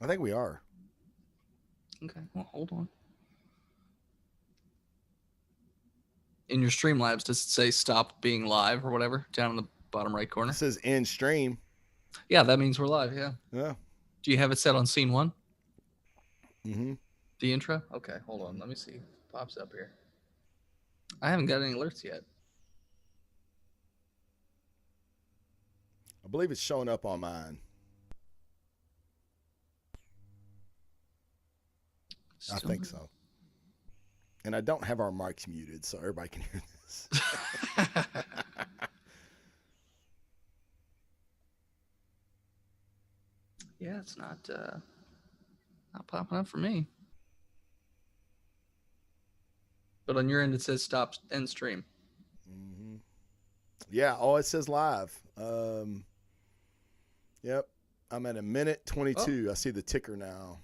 I think we are. Okay, well, hold on. In your Streamlabs, does it say stop being live or whatever down in the bottom right It corner? says end stream. Yeah, that means we're live. Yeah. Yeah. Do you have it set on scene one? Mm-hmm. The intro? Okay, hold on. Let me see. Pops up here. I haven't got any alerts yet. I believe it's showing up on mine. I think so. And I don't have our mics muted, so everybody can hear this. Yeah, it's not popping up for me. But on your end, it says stop end stream. Mm-hmm. Yeah. Oh, it says live. Yep. I'm at a minute 22. Oh. I see the ticker now.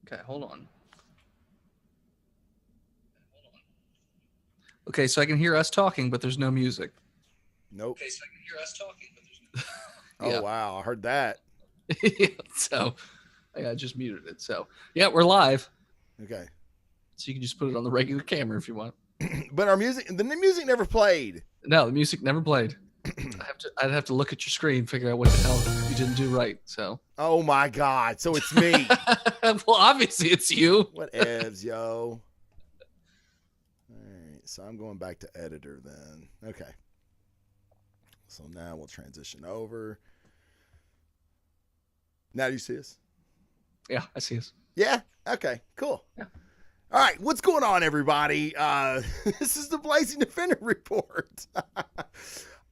Okay, hold on. Okay, so I can hear us talking, but there's no music. Nope. Okay, so I can hear us talking, but there's no music. Oh, yeah. Wow. I heard that. So I just muted it. So, yeah, we're live. Okay. So you can just put it on the regular camera if you want. But the music never played. No, the music never played. I'd have to look at your screen, figure out what the hell you didn't do right. So. Oh my God! So it's me. Well, obviously it's you. Whatevs, yo. All right, so I'm going back to editor then. Okay. So now we'll transition over. Now do you see us? Yeah, I see us. Yeah. Okay. Cool. Yeah. All right, what's going on, everybody? This is the Blazing Defender Report.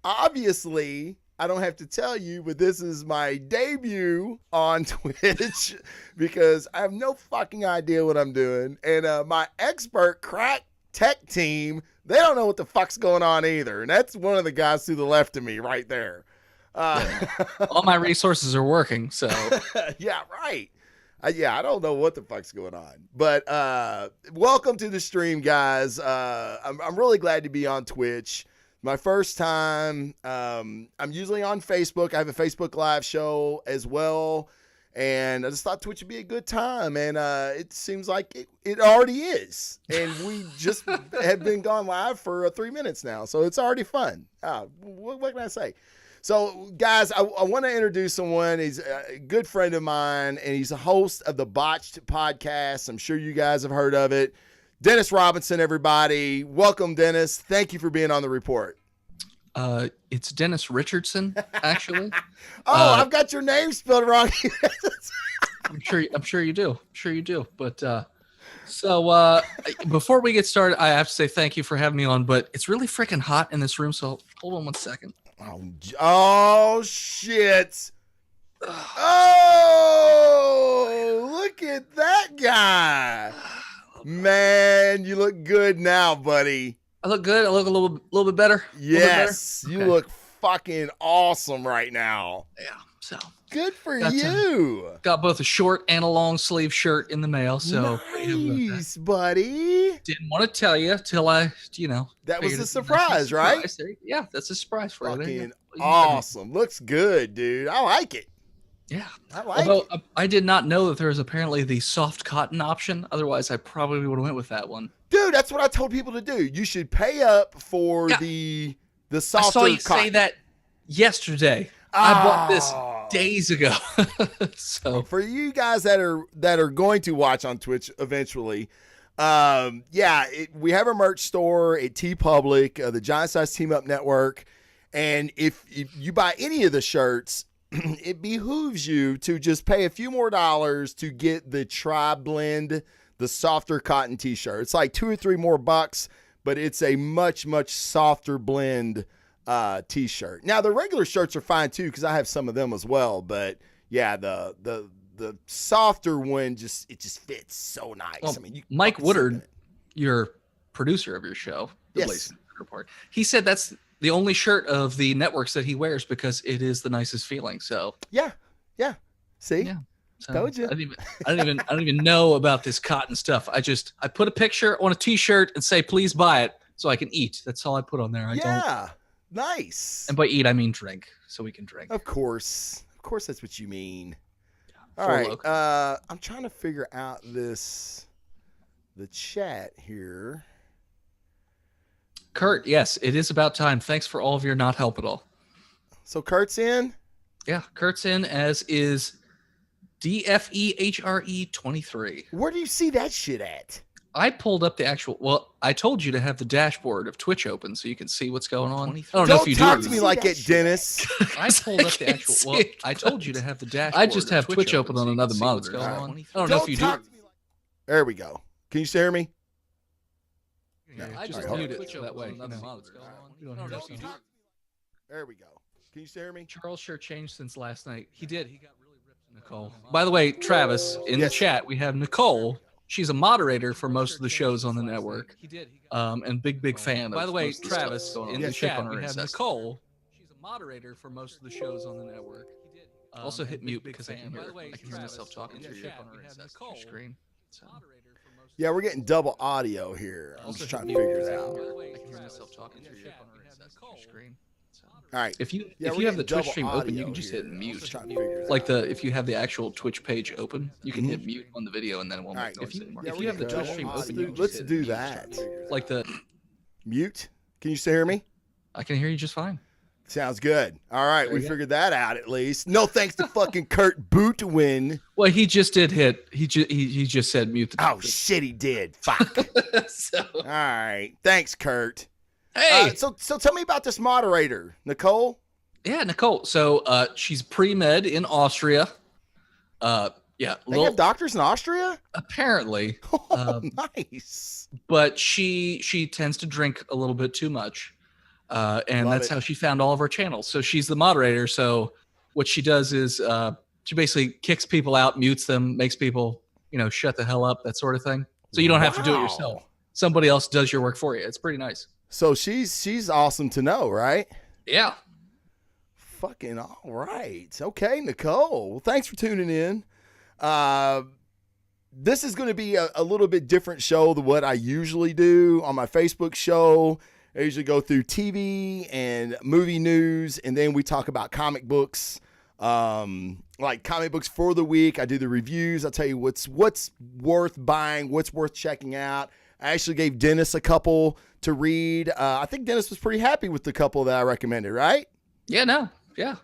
Obviously, I don't have to tell you, but this is my debut on Twitch because I have no fucking idea what I'm doing. And my expert crack tech team, they don't know what the fuck's going on either. And that's one of the guys to the left of me right there. All my resources are working, so. Yeah, right. Yeah, I don't know what the fuck's going on, but welcome to the stream, guys. I'm really glad to be on Twitch. My first time. I'm usually on Facebook. I have a Facebook Live show as well, and I just thought Twitch would be a good time, and it seems like it already is. And we just have been gone live for 3 minutes now, so it's already fun. What can I say? So, guys, I want to introduce someone. He's a good friend of mine, and he's a host of the Botched podcast. I'm sure you guys have heard of it. Dennis Robinson, everybody. Welcome, Dennis. Thank you for being on the report. It's Dennis Richardson, actually. I've got your name spelled wrong. I'm sure you do. But so before we get started, I have to say thank you for having me on. But it's really freaking hot in this room, so hold on 1 second. Oh shit. Oh, look at that guy. Man, you look good now, buddy. I look good. I look a little bit better. Yes, you look fucking awesome right now. Yeah, so good for you. Got both a short and a long sleeve shirt in the mail. So nice, buddy. Didn't want to tell you till I, that was a surprise, right? Yeah, that's a surprise for you. Fucking awesome. Looks good, dude. I like it. Yeah, I like Although it. I did not know that there was apparently the soft cotton option. Otherwise, I probably would have went with that one. Dude, that's what I told people to do. You should pay up for the softer cotton. I saw you say that yesterday. I bought this days ago. So for you guys that are going to watch on Twitch eventually, we have a merch store at TeePublic, the Giant Size Team Up Network, and if you buy any of the shirts, it behooves you to just pay a few more dollars to get the tri-blend, the softer cotton t-shirt. It's like $2 or $3 more bucks, but it's a much, much softer blend t-shirt. Now the regular shirts are fine too, because I have some of them as well. But yeah, the softer one just fits so nice. Well, I mean, Mike Woodard, your producer of your show, the Blazing Report, he said that's the only shirt of the networks that he wears because it is the nicest feeling. So yeah. See, yeah. So told you. I don't even know about this cotton stuff. I put a picture on a t-shirt and say, please buy it so I can eat. That's all I put on there. I don't. Nice. And by eat, I mean drink, so we can drink. Of course. Of course, that's what you mean. All For right. local. I'm trying to figure out the chat here. Kurt, yes, it is about time. Thanks for all of your not help at all. So Kurt's in. Yeah, Kurt's in, as is DFEHRE23. Where do you see that shit at? I pulled up the actual. Well, I told you to have the dashboard of Twitch open so you can see what's going on. I don't know if you do. Don't talk to me like it, Dennis. I pulled up the actual. Well, I told you to have the dashboard. I just have Twitch open on another monitor. I don't know if you do. There we go. Can you still hear me? No, I just mute it that way. There we go. Can you still hear me? Charles sure changed since last night. He did. He got really ripped, Nicole. By the way, Travis, in the chat, we have Nicole. She's a moderator for most of the shows on the network. And big fan. By the way, Travis, in the chat, we have Nicole. She's a moderator for most of the shows on the network. Also hit mute because I can hear myself talking through your screen. Yeah, we're getting double audio here. I'm just trying to figure it out. I can hear myself talking through your screen. All right. If you have the Twitch stream open, you can just hit mute. Like if you have the actual Twitch page open, you can hit mute on the video and then it won't make noise anymore. If you have the Twitch stream open, let's do that. Like the mute. Can you still hear me? I can hear you just fine. Sounds good. All right, we figured that out at least. No thanks to fucking Kurt Bootwin. Well, he just did hit. He just said mute. Oh shit, he did. Fuck. All right, thanks, Kurt. Hey, so tell me about this moderator, Nicole. Yeah, Nicole. So she's pre-med in Austria. Yeah, they have doctors in Austria. Apparently. Oh, nice. But she tends to drink a little bit too much. And that's how she found all of our channels. So she's the moderator. So what she does is she basically kicks people out, mutes them, makes people, shut the hell up, that sort of thing. So you don't have to do it yourself. Somebody else does your work for you. It's pretty nice. So she's awesome to know, right? Yeah. Fucking all right. Okay, Nicole. Well, thanks for tuning in. This is going to be a little bit different show than what I usually do on my Facebook show. I usually go through TV and movie news, and then we talk about comic books, like comic books for the week. I do the reviews. I'll tell you what's worth buying, what's worth checking out. I actually gave Dennis a couple to read. I think Dennis was pretty happy with the couple that I recommended, right? Yeah. Yeah.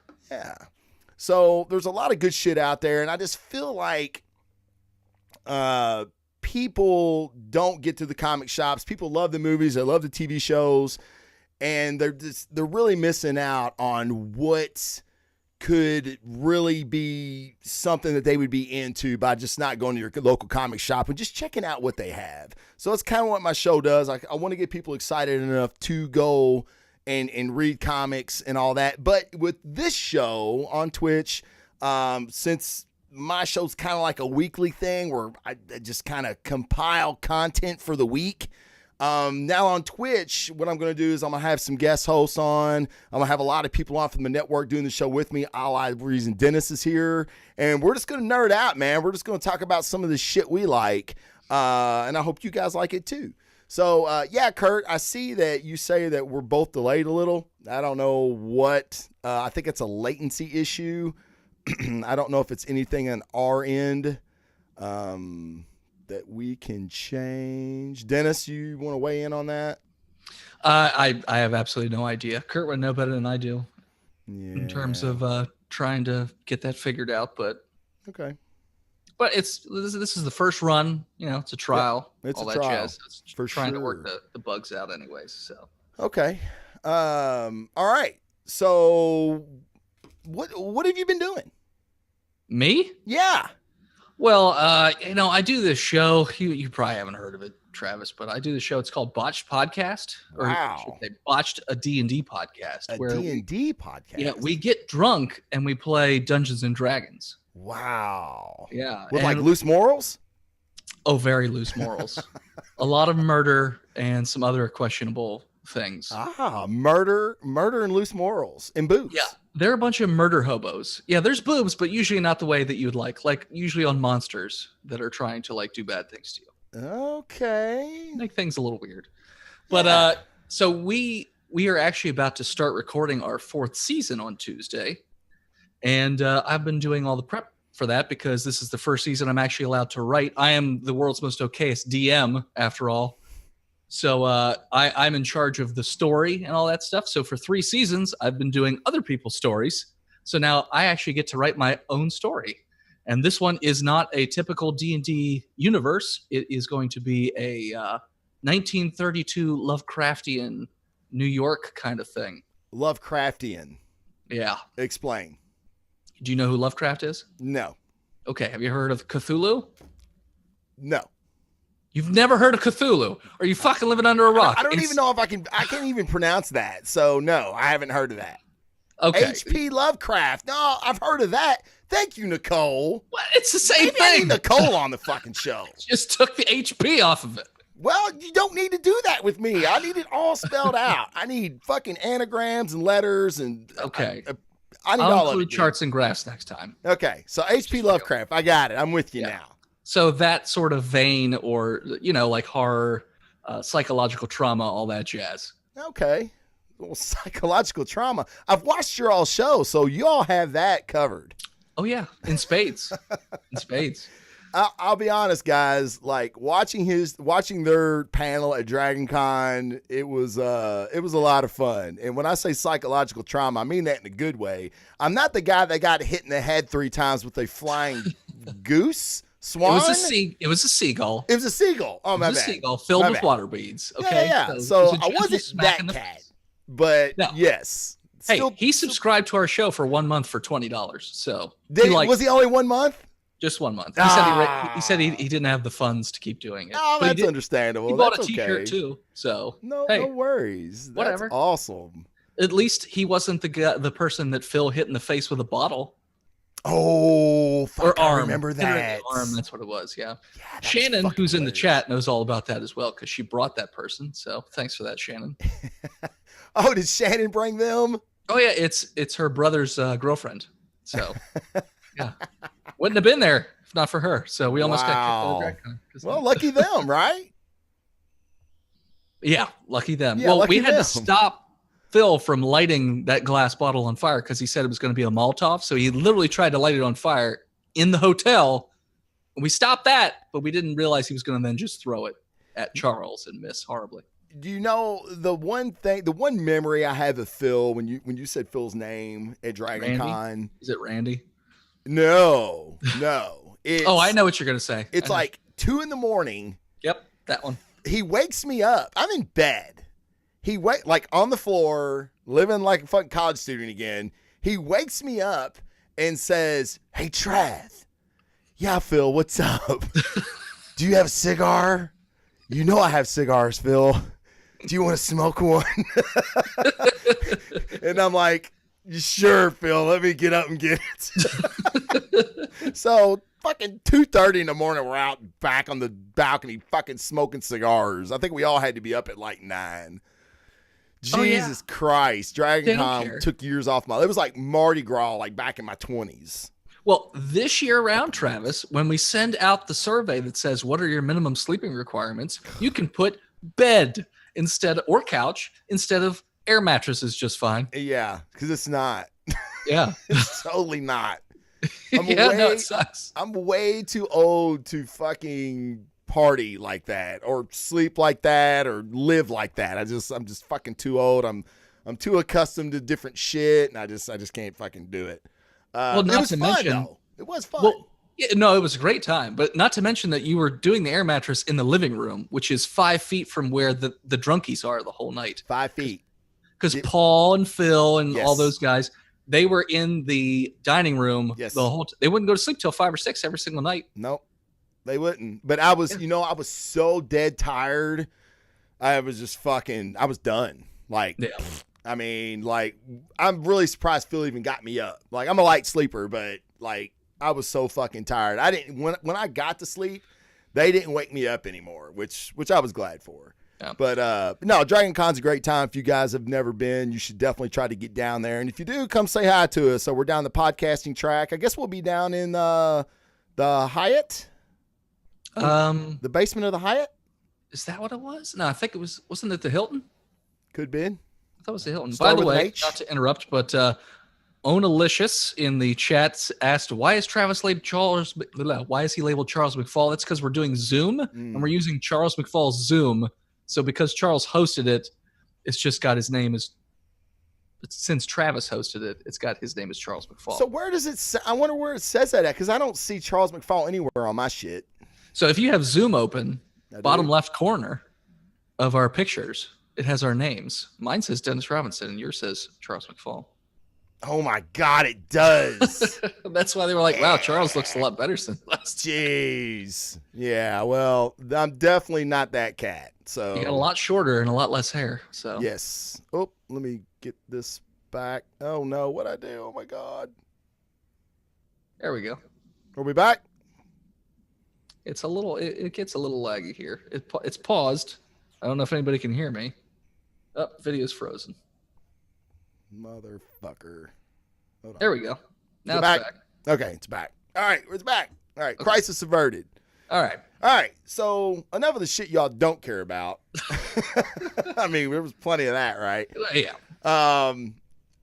So there's a lot of good shit out there, and I just feel like people don't get to the comic shops. People love the movies, they love the TV shows, and they're really missing out on what could really be something that they would be into by just not going to your local comic shop and just checking out what they have. So that's kind of what my show does. I want to get people excited enough to go and read comics and all that. But with this show on Twitch, since my show's kind of like a weekly thing where I just kind of compile content for the week. Now on Twitch, what I'm going to do is I'm going to have some guest hosts on. I'm going to have a lot of people on from the network doing the show with me. The reason Dennis is here. And we're just going to nerd out, man. We're just going to talk about some of the shit we like. And I hope you guys like it too. So, yeah, Kurt, I see that you say that we're both delayed a little. I don't know what. I think it's a latency issue. I don't know if it's anything on our end that we can change. Dennis, you want to weigh in on that? I have absolutely no idea. Kurt would know better than I do in terms of trying to get that figured out. But okay. But this is the first run. It's a trial. Yep, it's all a that trial. Jazz. It's trying to work the bugs out anyways. So okay. All right. So what have you been doing? Me? Yeah. Well, I do this show. You probably haven't heard of it, Travis, but I do the show. It's called Botched Podcast. Or wow. Botched a D&D podcast. A D&D podcast? Yeah, we get drunk and we play Dungeons and Dragons. Wow. Yeah. With like loose morals? Oh, very loose morals. A lot of murder and some other questionable things. Murder and loose morals and boobs. Yeah. They're a bunch of murder hobos. Yeah, there's boobs, but usually not the way that you'd like usually on monsters that are trying to do bad things to you. Okay. Make things a little weird. But so we are actually about to start recording our 4th season on Tuesday. And I've been doing all the prep for that because this is the first season I'm actually allowed to write. I am the world's most okayest DM, after all. So I'm in charge of the story and all that stuff. So for 3 seasons, I've been doing other people's stories. So now I actually get to write my own story. And this one is not a typical D&D universe. It is going to be a 1932 Lovecraftian New York kind of thing. Lovecraftian. Yeah. Explain. Do you know who Lovecraft is? No. Okay. Have you heard of Cthulhu? No. You've never heard of Cthulhu? Are you fucking living under a rock? I don't even know if I can't even pronounce that. So no, I haven't heard of that. Okay. H.P. Lovecraft. No, I've heard of that. Thank you, Nicole. Well, it's the same Maybe thing. I need Nicole on the fucking show. Just took the HP off of it. Well, you don't need to do that with me. I need it all spelled out. I need fucking anagrams and letters and okay. I need I'll all of include it. charts and graphs next time. Okay, so H.P. Lovecraft. I got it. I'm with you now. So that sort of vein, or like horror, psychological trauma, all that jazz. Okay. Well, psychological trauma. I've watched your all show, so you all have that covered. Oh yeah, in spades. In spades. I'll be honest, guys. Like watching their panel at Dragon Con, it was a lot of fun. And when I say psychological trauma, I mean that in a good way. I'm not the guy that got hit in the head 3 times with a flying goose. Swan? It was a seagull. It was a seagull. Oh, my bad. A seagull filled with water beads. Okay. Yeah. So I wasn't that cat, but no. Yes. Hey, he subscribed to our show for 1 month for $20. So was he only 1 month? Just 1 month. He said he didn't have the funds to keep doing it. Oh, that's understandable. He bought a T-shirt too. So no worries. That's whatever. Awesome. At least he wasn't the person that Phil hit in the face with a bottle. Oh, fuck, or arm. I remember that. Arm, that's what it was, yeah Shannon, who's in the chat, knows all about that as well because she brought that person. So thanks for that, Shannon. Oh, did Shannon bring them? Oh, yeah, it's her brother's girlfriend. So, yeah. Wouldn't have been there if not for her. So we almost got kicked out of DragCon. Well, lucky them, right? Yeah, lucky them. Yeah, well, we had to stop Phil from lighting that glass bottle on fire because he said it was going to be a Molotov. So he literally tried to light it on fire in the hotel. We stopped that, but we didn't realize he was going to then just throw it at Charles and miss horribly. Do you know the one memory I have of Phil when you said Phil's name at Dragon Con? Is it Randy? No. Oh, I know what you're going to say. It's like 2 a.m. Yep, that one. He wakes me up. I'm in bed. He like on the floor, living like a fucking college student again. He wakes me up and says, "Hey, Trav." "Yeah, Phil, what's up?" "Do you have a cigar?" "You know I have cigars, Phil. Do you want to smoke one?" And I'm like, "Sure, Phil, let me get up and get it." So fucking 2:30 in the morning, we're out back on the balcony fucking smoking cigars. I think we all had to be up at like 9. Jesus Christ. Dragon Con took years off it was like Mardi Gras, like back in my 20s. Well, this year around, Travis, when we send out the survey that says, what are your minimum sleeping requirements? You can put bed or couch instead of air mattresses just fine. Yeah, because it's not. Yeah. It's totally not. It sucks. I'm way too old to fucking party like that or sleep like that or live like that. I'm just fucking too old. I'm too accustomed to different shit, and I just can't fucking do it. Well, not to mention, though. It was fun. Well, yeah, no, it was a great time, but not to mention that you were doing the air mattress in the living room, which is 5 feet from where the drunkies are the whole night. 5 feet. Because Paul and Phil and all those guys, they were in the dining room the whole they wouldn't go to sleep till 5 or 6 every single night. Nope. They wouldn't. But I was, I was so dead tired. I was just I was done. Like, I mean, like, I'm really surprised Phil even got me up. Like, I'm a light sleeper, but like, I was so fucking tired. I didn't, when I got to sleep, they didn't wake me up anymore, which I was glad for. Yeah. But no, Dragon Con's a great time. If you guys have never been, you should definitely try to get down there. And if you do, come say hi to us. So we're down the podcasting track. I guess we'll be down in the Hyatt. The basement of the Hyatt? Is that what it was? No, I think wasn't it the Hilton? Could be. I thought it was the Hilton. By the way, not to interrupt, but Onalicious in the chat asked, why is Travis labeled Charles? Why is he labeled Charles McFall? That's because we're doing Zoom and we're using Charles McFall's Zoom. So because Charles hosted it, it's just got his name as. Since Travis hosted it, it's got his name as Charles McFall. So where does it say? I wonder where it says that at, because I don't see Charles McFall anywhere on my shit. So if you have Zoom open, bottom left corner of our pictures, it has our names. Mine says Dennis Robinson, and yours says Charles McFall. Oh my God, it does. That's why they were like, wow, Charles looks a lot better since last. Jeez. Yeah, well, I'm definitely not that cat. So you got a lot shorter and a lot less hair. So yes. Oh, let me get this back. Oh no, what'd I do? Oh my God. There we go. Are we back? It's a little, it gets a little laggy here. It's paused. I don't know if anybody can hear me. Oh, video's frozen. Motherfucker. Hold on. There we go. Now it's back. Okay, it's back. All right, it's back. All right, okay. Crisis averted. All right. All right, so enough of the shit y'all don't care about. I mean, there was plenty of that, right? Yeah.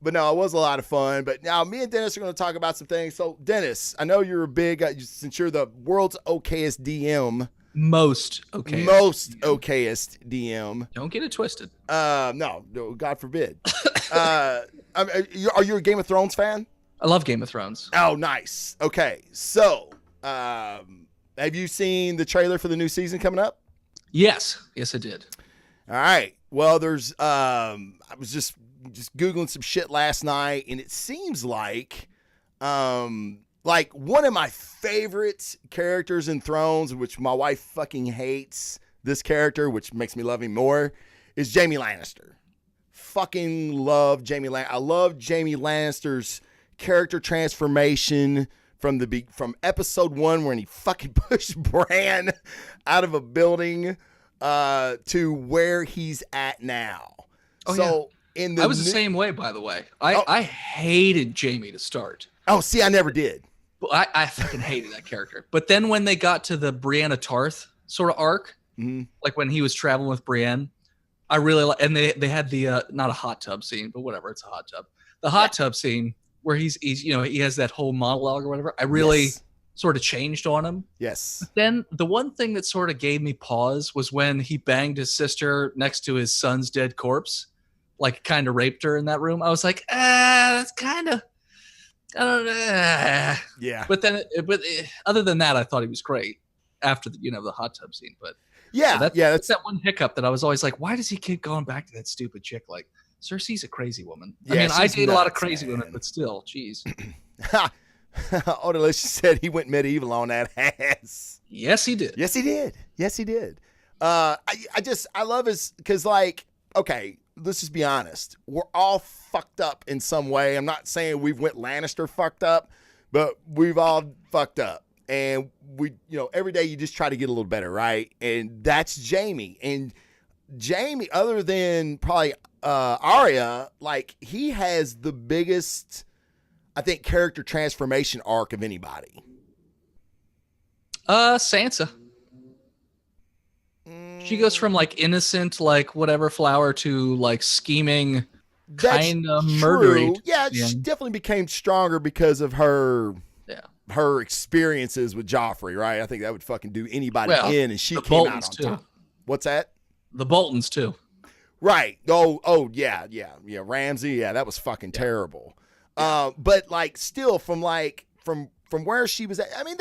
But no, it was a lot of fun. But now me and Dennis are going to talk about some things. So, Dennis, I know you're a big, since you're the world's okayest DM. Most okayest. Okayest DM. Don't get it twisted. No, God forbid. Are you a Game of Thrones fan? I love Game of Thrones. Oh, nice. Okay, so have you seen the trailer for the new season coming up? Yes, I did. All right. Well, there's I was just Googling some shit last night, and it seems like one of my favorite characters in Thrones, which my wife fucking hates this character, which makes me love him more, is Jaime Lannister. Fucking love Jaime Lannister. I love Jaime Lannister's character transformation from episode 1 when he fucking pushed Bran out of a building to where he's at now. Oh, so yeah. I was the same way, by the way. I hated Jaime to start. Oh, see, I never did. I fucking hated that character. But then when they got to the Brienne of Tarth sort of arc, like when he was traveling with Brienne, I really and they had the not a hot tub scene, but whatever, it's a hot tub. The hot tub scene where he's he has that whole monologue or whatever. I really sort of changed on him. Yes. But then the one thing that sort of gave me pause was when he banged his sister next to his son's dead corpse, like kind of raped her in that room. I was like, that's kind of. I don't know. Yeah. But then, other than that, I thought he was great after the hot tub scene. But yeah, that's that one hiccup that I was always like, why does he keep going back to that stupid chick? Like, Cersei's a crazy woman. Yeah, I mean, I date a lot of crazy women, but still, geez. Odalicious said he went medieval on that ass. Yes, he did. Yes, he did. I love his, because okay, let's just be honest. We're all fucked up in some way. I'm not saying we've went Lannister fucked up, but we've all fucked up. And we, every day you just try to get a little better, right? And that's Jaime. And Jaime, other than probably Arya, he has the biggest, I think, character transformation arc of anybody. Sansa. She goes from innocent, whatever flower to scheming, kind of murdery. Yeah, she definitely became stronger because of her experiences with Joffrey, right? I think that would fucking do anybody in, and she came Boltons out on top. What's that? The Boltons too. Right. Oh yeah. Ramsay, yeah, that was fucking terrible. But still from where she was at, I mean,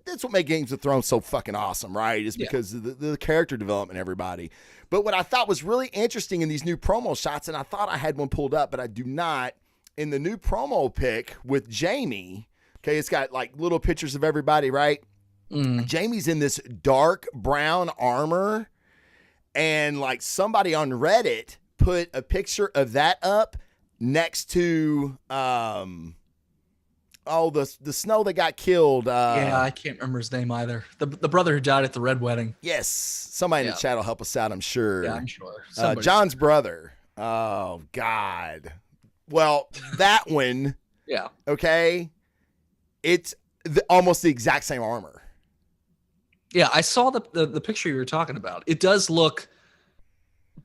that's what made Games of Thrones so fucking awesome, right? Is because of the character development, everybody. But what I thought was really interesting in these new promo shots, and I thought I had one pulled up, but I do not, in the new promo pic with Jaime, okay, it's got little pictures of everybody, right? Jaime's in this dark brown armor, and somebody on Reddit put a picture of that up next to the snow that got killed. I can't remember his name either. The brother who died at the Red Wedding. Yes. Somebody in the chat will help us out, I'm sure. Yeah, I'm sure. John's brother. Oh, God. Well, that one. Yeah. Okay. It's almost the exact same armor. Yeah, I saw the picture you were talking about. It does look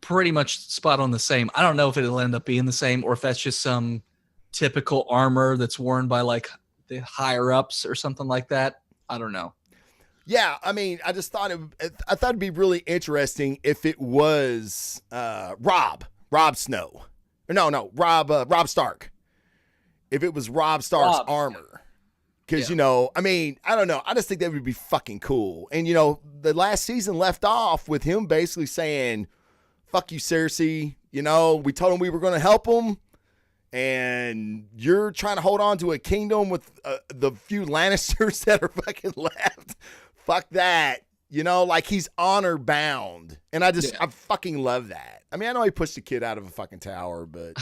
pretty much spot on the same. I don't know if it'll end up being the same or if that's just some typical armor that's worn by like the higher ups or something like that. I don't know. Yeah, I mean, I just thought it'd be really interesting if it was Rob Snow. Rob Stark. If it was Rob Stark's armor. Because, I mean, I don't know. I just think that would be fucking cool. And, the last season left off with him basically saying, fuck you, Cersei. We told him we were going to help him. And you're trying to hold on to a kingdom with the few Lannisters that are fucking left. Fuck that. Like he's honor bound. And I fucking love that. I mean, I know he pushed the kid out of a fucking tower, but,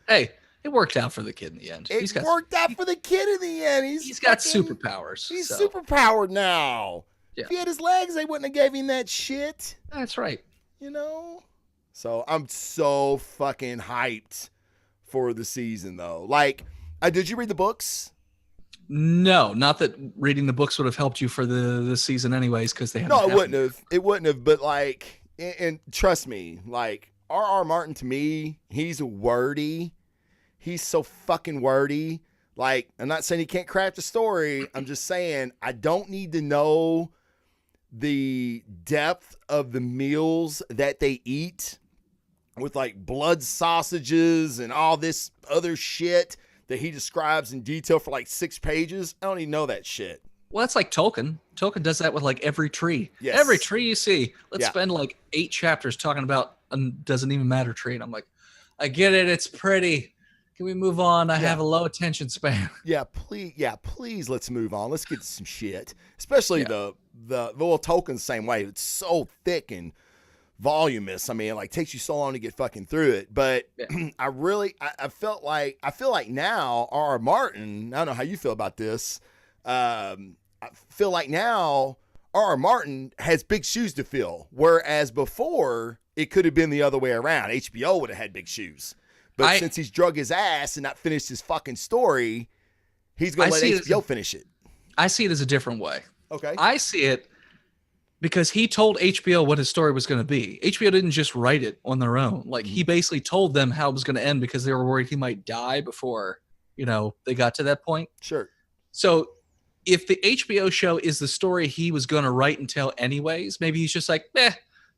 Hey, it worked out for the kid in the end. He's worked out for the kid in the end. He's got superpowers. He's superpowered now. Yeah. If he had his legs, they wouldn't have gave him that shit. That's right. So I'm so fucking hyped for the season, though. Like, did you read the books? No, not that reading the books would have helped you for the season anyways, because they No, it wouldn't have. It wouldn't have, but like, and trust me, like, R.R. Martin, to me, he's wordy. He's so fucking wordy. Like, I'm not saying he can't craft a story. I'm just saying I don't need to know the depth of the meals that they eat with like blood sausages and all this other shit that he describes in detail for like 6 pages. I don't even know that shit. Well, that's like Tolkien. Tolkien does that with like every tree. Yes. Every tree you see. Let's spend like 8 chapters talking about a doesn't even matter tree. And I'm like, I get it. It's pretty. Can we move on? I have a low attention span. Yeah, please let's move on. Let's get to some shit. Especially the Tolkien's the same way. It's so thick and voluminous. I mean, it like takes you so long to get fucking through it. But I feel like now R.R. Martin, I don't know how you feel about this. I feel like now R.R. Martin has big shoes to fill. Whereas before it could have been the other way around. HBO would have had big shoes. But since he's drug his ass and not finished his fucking story, he's going to let HBO finish it. I see it as a different way. Okay. I see it because he told HBO what his story was going to be. HBO didn't just write it on their own. Like, he basically told them how it was going to end because they were worried he might die before, they got to that point. Sure. So if the HBO show is the story he was going to write and tell anyways, maybe he's just like, you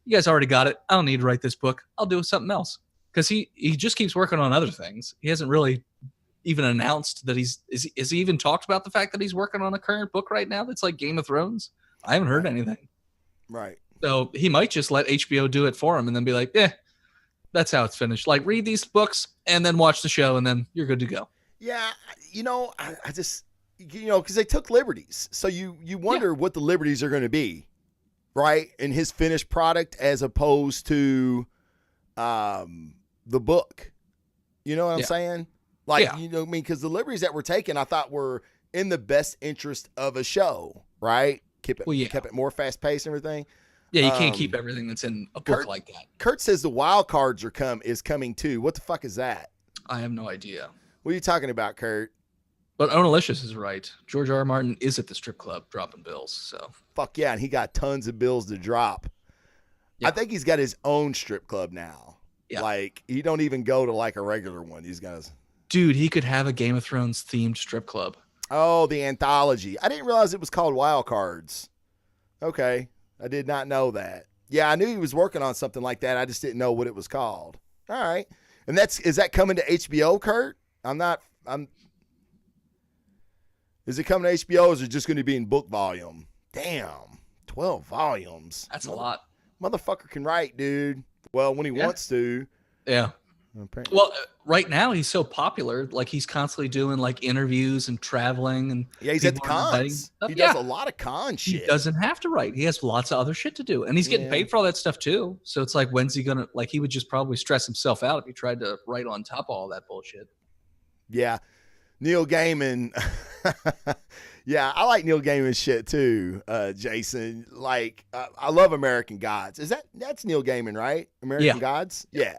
guys already got it. I don't need to write this book. I'll do something else. Because he just keeps working on other things. He hasn't really even announced that is he even talked about the fact that he's working on a current book right now that's like Game of Thrones? I haven't heard anything. Right. So he might just let HBO do it for him and then be like, that's how it's finished. Like, read these books and then watch the show and then you're good to go. Yeah, I just, because they took liberties. So you wonder what the liberties are going to be, right? In his finished product as opposed to the book. You know what I'm saying? Like, because the liberties that were taken, I thought were in the best interest of a show, right? Kept it more fast paced and everything. Yeah, you can't keep everything that's in a book like that. Kurt says the wild cards is coming too. What the fuck is that? I have no idea. What are you talking about, Kurt? But Onalicious is right. George R.R. Martin is at the strip club dropping bills. So fuck yeah, and he got tons of bills to drop. Yeah. I think he's got his own strip club now. Yeah. Like, he don't even go to like a regular one. These guys. Dude, he could have a Game of Thrones themed strip club. Oh, the anthology. I didn't realize it was called Wild Cards. Okay. I did not know that. Yeah, I knew he was working on something like that. I just didn't know what it was called. All right. And is that coming to HBO, Kurt? Is it coming to HBO or is it just going to be in book volume? Damn. 12 volumes. That's a lot. Motherfucker can write, dude. Well, when he wants to. Yeah. Apparently. Well, right now he's so popular. Like, he's constantly doing like interviews and traveling. And he's at the cons. He does a lot of con shit. He doesn't have to write. He has lots of other shit to do. And he's getting paid for all that stuff too. So it's like, when's he going to, like, he would just probably stress himself out if he tried to write on top of all that bullshit. Yeah. Neil Gaiman. Yeah, I like Neil Gaiman shit too, Jason. Like, I love American Gods. That's Neil Gaiman, right? American Gods? Yeah.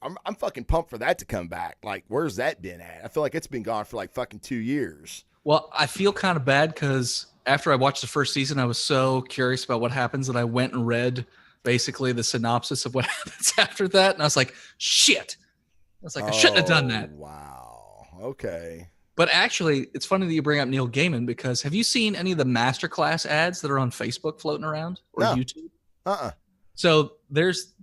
I'm fucking pumped for that to come back. Like, where's that been at? I feel like it's been gone for like fucking 2 years. Well, I feel kind of bad because after I watched the first season, I was so curious about what happens that I went and read basically the synopsis of what happens after that. And I was like, shit. I was like, I shouldn't have done that. Wow. Okay. But actually, it's funny that you bring up Neil Gaiman, because have you seen any of the masterclass ads that are on Facebook floating around or No. YouTube? Uh-uh. So there's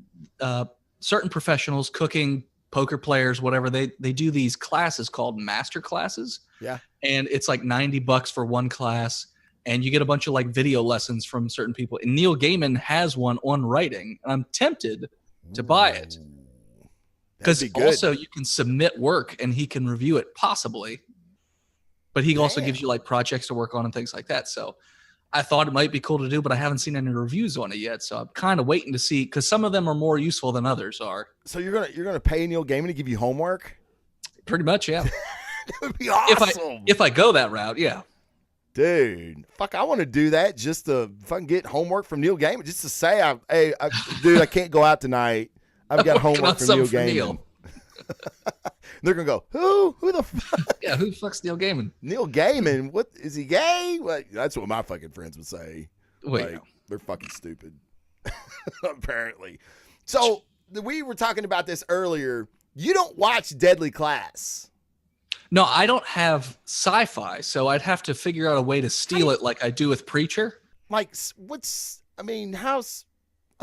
certain professionals, cooking, poker players, whatever, they do these classes called master classes. Yeah. And it's like $90 for one class. And you get a bunch of like video lessons from certain people. And Neil Gaiman has one on writing. And I'm tempted to buy it. Because also you can submit work and he can review it possibly. But he also gives you like projects to work on and things like that. So I thought it might be cool to do, but I haven't seen any reviews on it yet. So I'm kind of waiting to see, because some of them are more useful than others are. So you're gonna pay Neil Gaiman to give you homework? Pretty much, yeah. That would be awesome. If I go that route, yeah. Dude, fuck, I want to do that just to fucking get homework from Neil Gaiman, just to say, dude, I can't go out tonight. I've got homework from Neil Gaiman. They're gonna go, who the fuck? Yeah, who the fuck's Neil Gaiman? Neil Gaiman? What is he gay? Like, that's what my fucking friends would say. Wait, they're fucking stupid. Apparently. So we were talking about this earlier. You don't watch Deadly Class. No, I don't have sci-fi, so I'd have to figure out a way to steal it like I do with Preacher. Like, I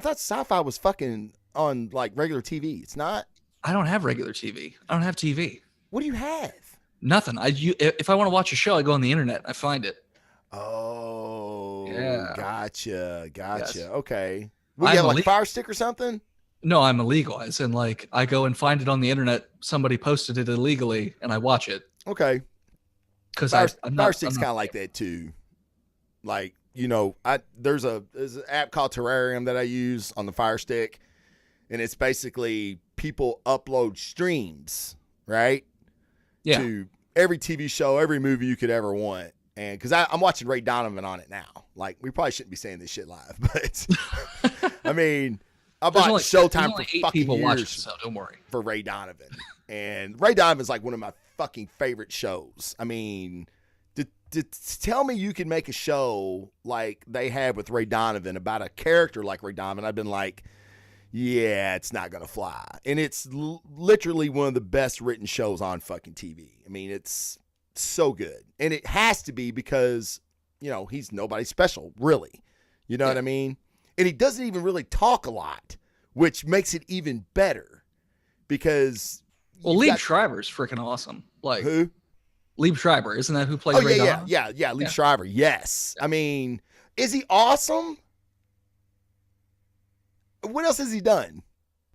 thought sci-fi was fucking on like regular TV. It's not? I don't have regular TV. I don't have TV. What do you have? Nothing. If I want to watch a show, I go on the internet. I find it. Oh, yeah. Gotcha. Yes. Okay. What, you have like a Fire Stick or something? No, I'm illegal. As in, like, I go and find it on the internet. Somebody posted it illegally, and I watch it. Okay. Because Fire Stick's kind of like that too. Like, there's an app called Terrarium that I use on the Fire Stick, and it's basically people upload streams, right? Yeah. To every TV show, every movie you could ever want. And because I'm watching Ray Donovan on it now. Like, we probably shouldn't be saying this shit live, but I mean, I bought Showtime for fucking years watching, so don't worry. For Ray Donovan. And Ray Donovan's like one of my fucking favorite shows. I mean, to tell me you can make a show like they have with Ray Donovan about a character like Ray Donovan, I've been like, yeah, it's not going to fly. And it's literally one of the best written shows on fucking TV. I mean, it's so good. And it has to be because, he's nobody special, really. You know what I mean? And he doesn't even really talk a lot, which makes it even better because... Well, Liev Schreiber's freaking awesome. Like, who? Liev Schreiber, isn't that who plays Ray Donovan? Yeah, Liev Schreiber, yes. I mean, is he awesome? What else has he done?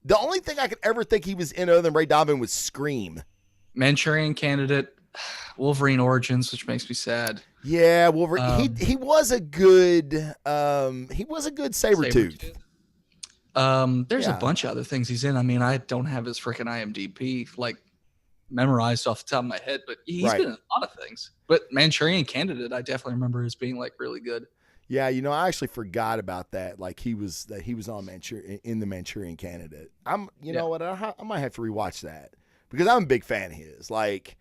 The only thing I could ever think he was in other than Ray Donovan was Scream. Manchurian Candidate, Wolverine Origins, which makes me sad. Yeah, Wolverine. He was a good Sabretooth. There's a bunch of other things he's in. I mean, I don't have his freaking IMDb like memorized off the top of my head, but he's been in a lot of things. But Manchurian Candidate, I definitely remember as being like really good. Yeah, I actually forgot about that. Like he was on in the Manchurian Candidate. Know what? I might have to rewatch that because I'm a big fan of his. Like,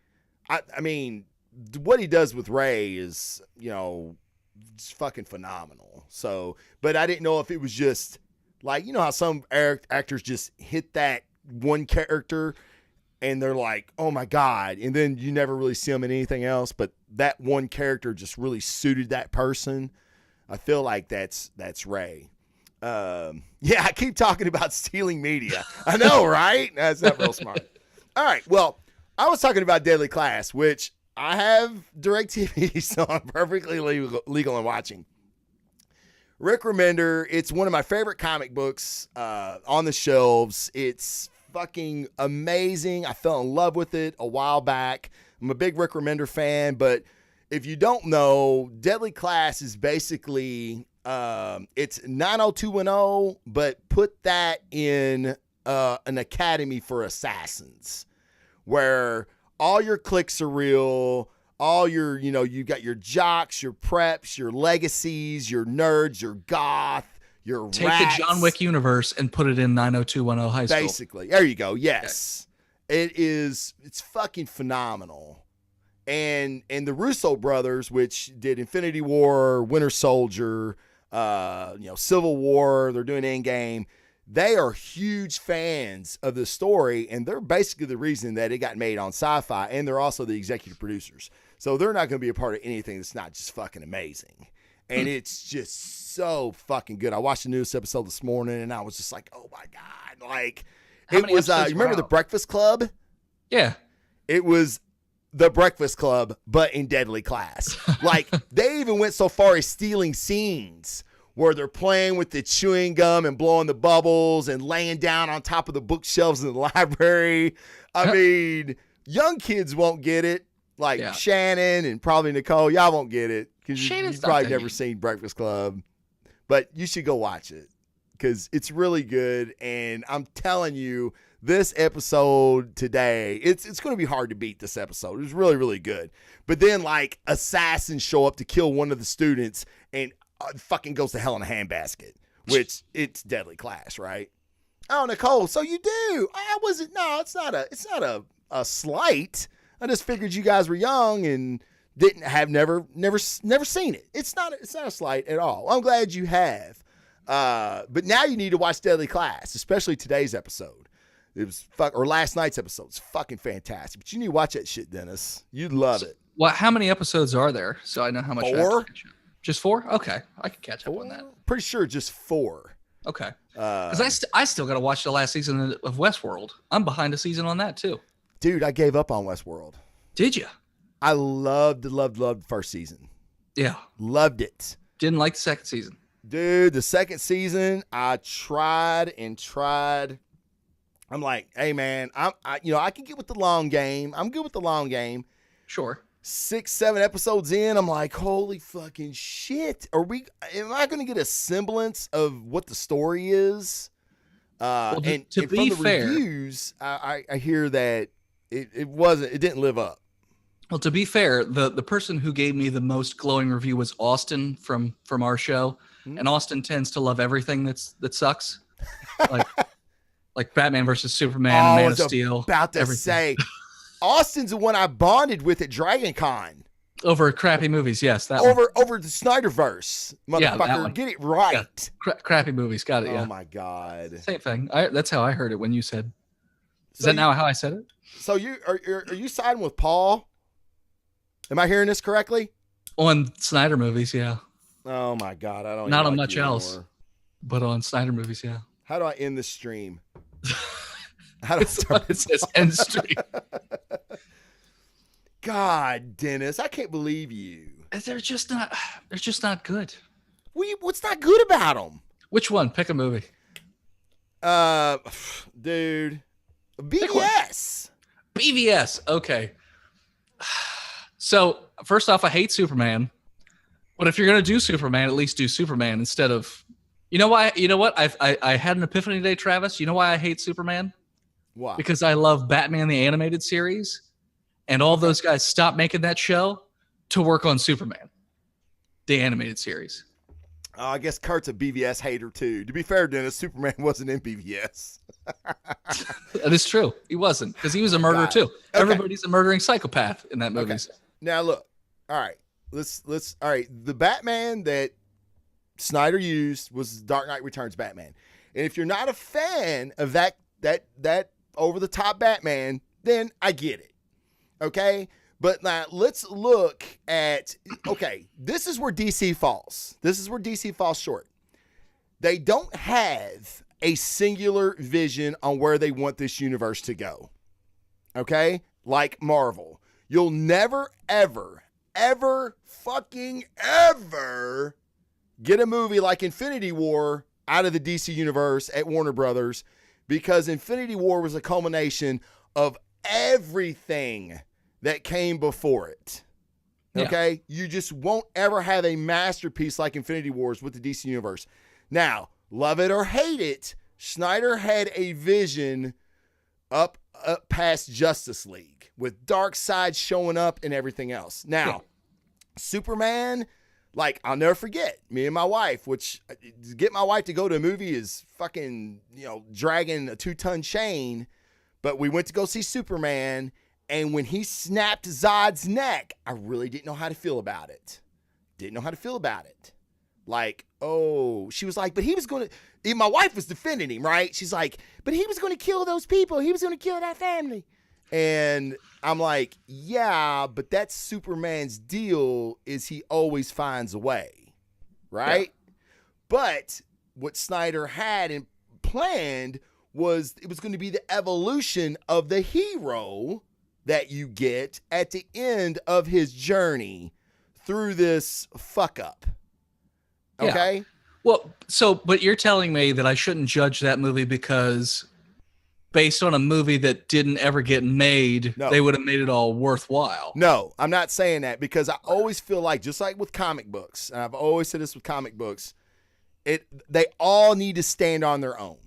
I mean, what he does with Ray is it's fucking phenomenal. So, but I didn't know if it was just like how some actors just hit that one character and they're like, oh my God, and then you never really see them in anything else. But that one character just really suited that person. I feel like that's Ray. I keep talking about stealing media. I know, right? That's not real smart. All right. Well, I was talking about Deadly Class, which I have DirecTV, so I'm perfectly legal in watching. Rick Remender, it's one of my favorite comic books on the shelves. It's fucking amazing. I fell in love with it a while back. I'm a big Rick Remender fan, but if you don't know, Deadly Class is basically it's 90210, but put that in an academy for assassins, where all your cliques are real. All your, you got your jocks, your preps, your legacies, your nerds, your goth, your Take rats. the John Wick universe and put it in 90210 high school. Basically. There you go. Yes. Okay. It's fucking phenomenal. And the Russo brothers, which did Infinity War, Winter Soldier, Civil War, they're doing Endgame. they are huge fans of the story, and they're basically the reason that it got made on Sci-Fi, and they're also the executive producers. So they're not going to be a part of anything that's not just fucking amazing. And it's just so fucking good. I watched the newest episode this morning, and I was just like, oh my God. Like, it was, you remember The Breakfast Club? Yeah. It was The Breakfast Club, but in deadly class. Like, they even went so far as stealing scenes where they're playing with the chewing gum and blowing the bubbles and laying down on top of the bookshelves in the library. I mean, young kids won't get it. Like Shannon and probably Nicole, y'all won't get it because you've probably never seen Breakfast Club. But you should go watch it because it's really good. And I'm telling you, this episode today, it's going to be hard to beat this episode. It's really, really good. But then, like, assassins show up to kill one of the students and fucking goes to hell in a handbasket, which it's deadly class, right? Oh, Nicole, so you do. I wasn't. No, it's not a slight. I just figured you guys were young and never seen it. It's not a slight at all. I'm glad you have. But now you need to watch Deadly Class, especially today's episode. It was last night's episode. It's fucking fantastic. But you need to watch that shit, Dennis. You'd love it. Well, how many episodes are there? So I know how much. 4. Just 4? Okay, I can catch up on that. Pretty sure just 4. Okay. Because I still got to watch the last season of Westworld. I'm behind a season on that too. Dude, I gave up on Westworld. Did you? I loved the first season. Yeah. Loved it. Didn't like the second season. Dude, the second season, I tried and tried. I'm like, hey man, I can get with the long game. I'm good with the long game. Sure. 6-7 episodes in, I'm like, holy fucking shit. Am I going to get a semblance of what the story is? Well, and to be from the fair, reviews, I hear that it didn't live up. Well, to be fair, the person who gave me the most glowing review was Austin from our show, and Austin tends to love everything that sucks, like Batman versus Superman and Man of Steel. About to say, Austin's the one I bonded with at Dragon Con. Over crappy movies, yes. Over the Snyderverse, motherfucker. Yeah, get it right. Yeah. Crappy movies, got it. Oh yeah. my God. Same thing. That's how I heard it when you said. Is that now how I said it? So you are you siding with Paul? Am I hearing this correctly? On Snyder movies, yeah. Oh my God, I don't. Not on much else, but on Snyder movies, yeah. How do I end this stream? How do I start it says end stream. God, Dennis, I can't believe you. They're just not good. What's not good about them? Which one? Pick a movie. Dude, BVS. BVS. Okay. So first off, I hate Superman. But if you're gonna do Superman, at least do Superman instead of. You know why? You know what? I had an epiphany today, Travis. You know why I hate Superman? Why? Because I love Batman the Animated Series, and all those guys stopped making that show to work on Superman, the animated series. I guess Kurt's a BVS hater too. To be fair, Dennis, Superman wasn't in BVS. That is true. He wasn't, because he was a murderer too. Okay. Everybody's a murdering psychopath in that movie. Okay. Now look, all right, let's all right. The Batman that Snyder used was Dark Knight Returns Batman, and if you're not a fan of that over the top Batman, then I get it. Okay. But now let's look at, okay, this is where DC falls. This is where DC falls short. They don't have a singular vision on where they want this universe to go. Okay? Like Marvel. You'll never, ever fucking ever get a movie like Infinity War out of the DC universe at Warner Brothers, because Infinity War was a culmination of everything that came before it. Okay? Yeah. You just won't ever have a masterpiece like Infinity Wars with the DC Universe. Now, love it or hate it, Snyder had a vision up past Justice League with Darkseid showing up and everything else. Now, Superman, like, I'll never forget, me and my wife, which to get my wife to go to a movie is fucking, dragging a 2-ton chain, but we went to go see Superman. And when he snapped Zod's neck, I really didn't know how to feel about it. Like, oh, she was like, but he was going to, my wife was defending him, right? She's like, but he was going to kill those people. He was going to kill that family. And I'm like, yeah, but that's Superman's deal is he always finds a way, right? Yeah. But what Snyder had and planned was it was going to be the evolution of the hero that you get at the end of his journey through this fuck up. Okay? Yeah. Well, but you're telling me that I shouldn't judge that movie because based on a movie that didn't ever get made, they would have made it all worthwhile. No, I'm not saying that because I always feel like, just like with comic books, and I've always said this with comic books, they all need to stand on their own.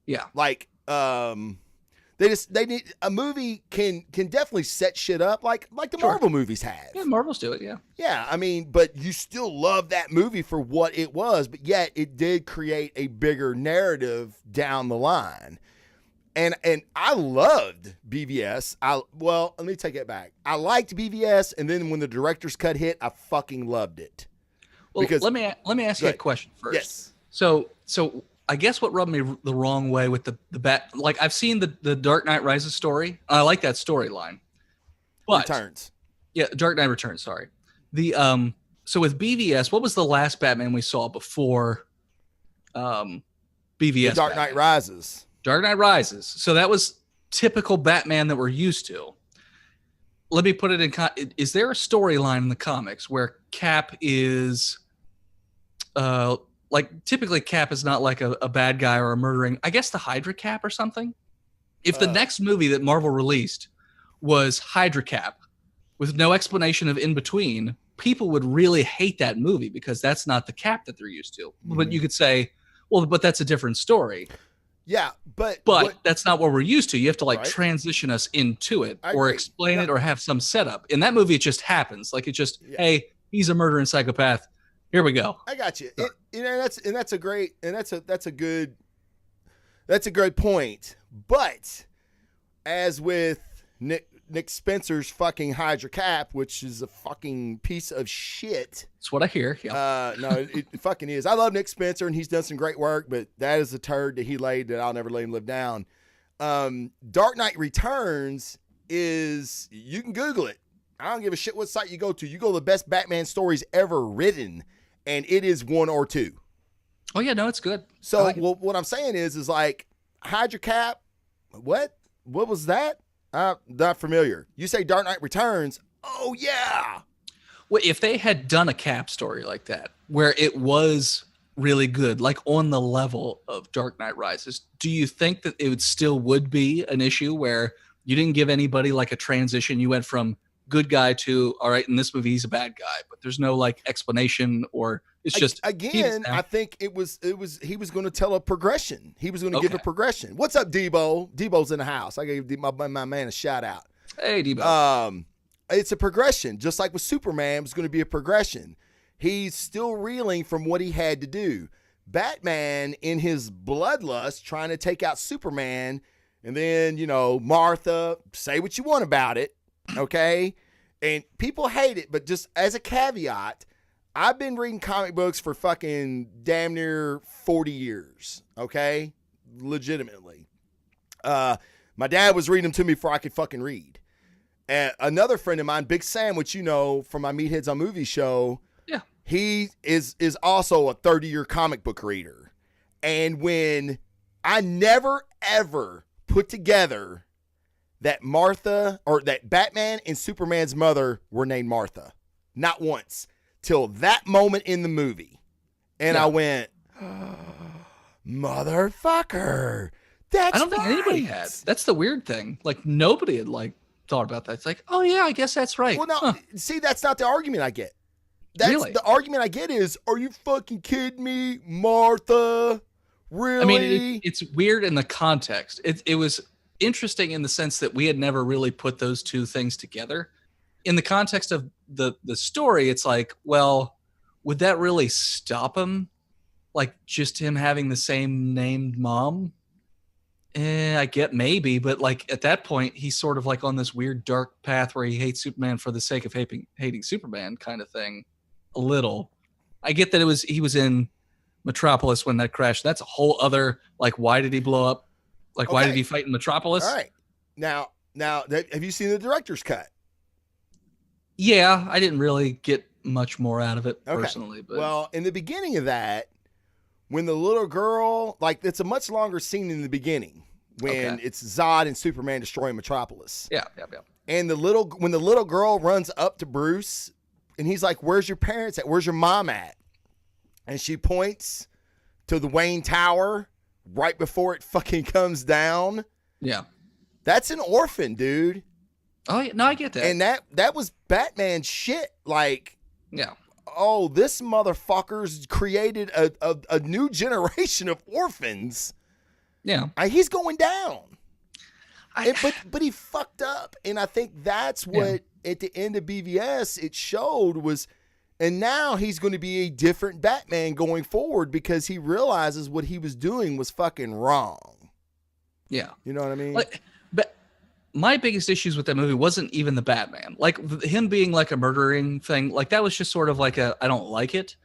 Yeah. Like, they need a movie can definitely set shit up like the Marvel movies have. Yeah, Marvels do it, yeah. Yeah, I mean, but you still love that movie for what it was, but yet it did create a bigger narrative down the line. And I loved BVS. Let me take it back. I liked BVS, and then when the director's cut hit, I fucking loved it. Well, because, let me ask you a question first. Yes. So I guess what rubbed me the wrong way with the bat, like I've seen the Dark Knight Rises story. I like that storyline. Returns. Yeah, Dark Knight Returns. Sorry. So with BVS, what was the last Batman we saw before BVS? The Dark Knight Rises. Dark Knight Rises. So that was typical Batman that we're used to. Let me put it in. Is there a storyline in the comics where Cap is, like typically Cap is not like a bad guy or a murdering, I guess the Hydra Cap or something? If the next movie that Marvel released was Hydra Cap with no explanation of in between, people would really hate that movie because that's not the Cap that they're used to. Mm-hmm. But you could say, well, but that's a different story. Yeah, but that's not what we're used to. You have to transition us into it or explain it or have some setup. In that movie, it just happens. Like it just, hey, he's a murdering psychopath. Here we go. I got you. That's a good point. But as with Nick Spencer's fucking Hydra Cap, which is a fucking piece of shit. That's what I hear. Yeah. No, it fucking is. I love Nick Spencer and he's done some great work, but that is a turd that he laid that I'll never let him live down. Dark Knight Returns is, you can Google it. I don't give a shit what site you go to. You go to the best Batman stories ever written, and it is 1 or 2. Oh yeah, no, it's good. So what I'm saying is like Hydra Cap. What was that? Not familiar. You say Dark Knight Returns. Oh yeah. Well, if they had done a Cap story like that, where it was really good, like on the level of Dark Knight Rises, do you think that it would be an issue where you didn't give anybody like a transition? You went from good guy to, all right, in this movie he's a bad guy, but there's no like explanation, or it's just again. I think he was going to tell a progression. He was going to give a progression. What's up, Debo? Debo's in the house. I gave my man a shout out. Hey, Debo. It's a progression, just like with Superman. It was going to be a progression. He's still reeling from what he had to do. Batman, in his bloodlust, trying to take out Superman, and then Martha. Say what you want about it. Okay, and people hate it, but just as a caveat, I've been reading comic books for fucking damn near 40 years. Okay, legitimately. My dad was reading them to me before I could fucking read. And another friend of mine, Big Sam, which from my Meatheads on Movies show, he is also a 30-year comic book reader. And when I never ever put together that Martha, or that Batman and Superman's mother were named Martha. Not once. Till that moment in the movie. And I went, motherfucker. That's I don't think anybody had. That's the weird thing. Like, nobody had, thought about that. It's like, oh, yeah, I guess that's right. Well, no, see, that's not the argument I get. The argument I get is, are you fucking kidding me, Martha? Really? I mean, it's weird in the context. It was interesting in the sense that we had never really put those two things together. In the context of the story, it's like, well, would that really stop him? Like just him having the same named mom? I get maybe, but like at that point, he's sort of like on this weird dark path where he hates Superman for the sake of hating Superman kind of thing a little. I get that he was in Metropolis when that crashed. That's a whole other, like, why did he blow up? Like, why did he fight in Metropolis? All right. Now, have you seen the director's cut? Yeah, I didn't really get much more out of it personally. But well, in the beginning of that, when the little girl, like, it's a much longer scene in the beginning when it's Zod and Superman destroying Metropolis. Yeah. And when the little girl runs up to Bruce and he's like, "Where's your parents at? Where's your mom at?" And she points to the Wayne Tower right before it fucking comes down. Yeah. That's an orphan, dude. Oh, yeah. No, I get that. And that was Batman shit. Like, yeah. Oh, this motherfucker's created a new generation of orphans. Yeah. He's going down. But he fucked up. And I think that's what at the end of BVS it showed was, and now he's going to be a different Batman going forward because he realizes what he was doing was fucking wrong. Yeah. You know what I mean? But my biggest issues with that movie wasn't even the Batman. Like, him being like a murdering thing, like, that was just sort of like I don't like it.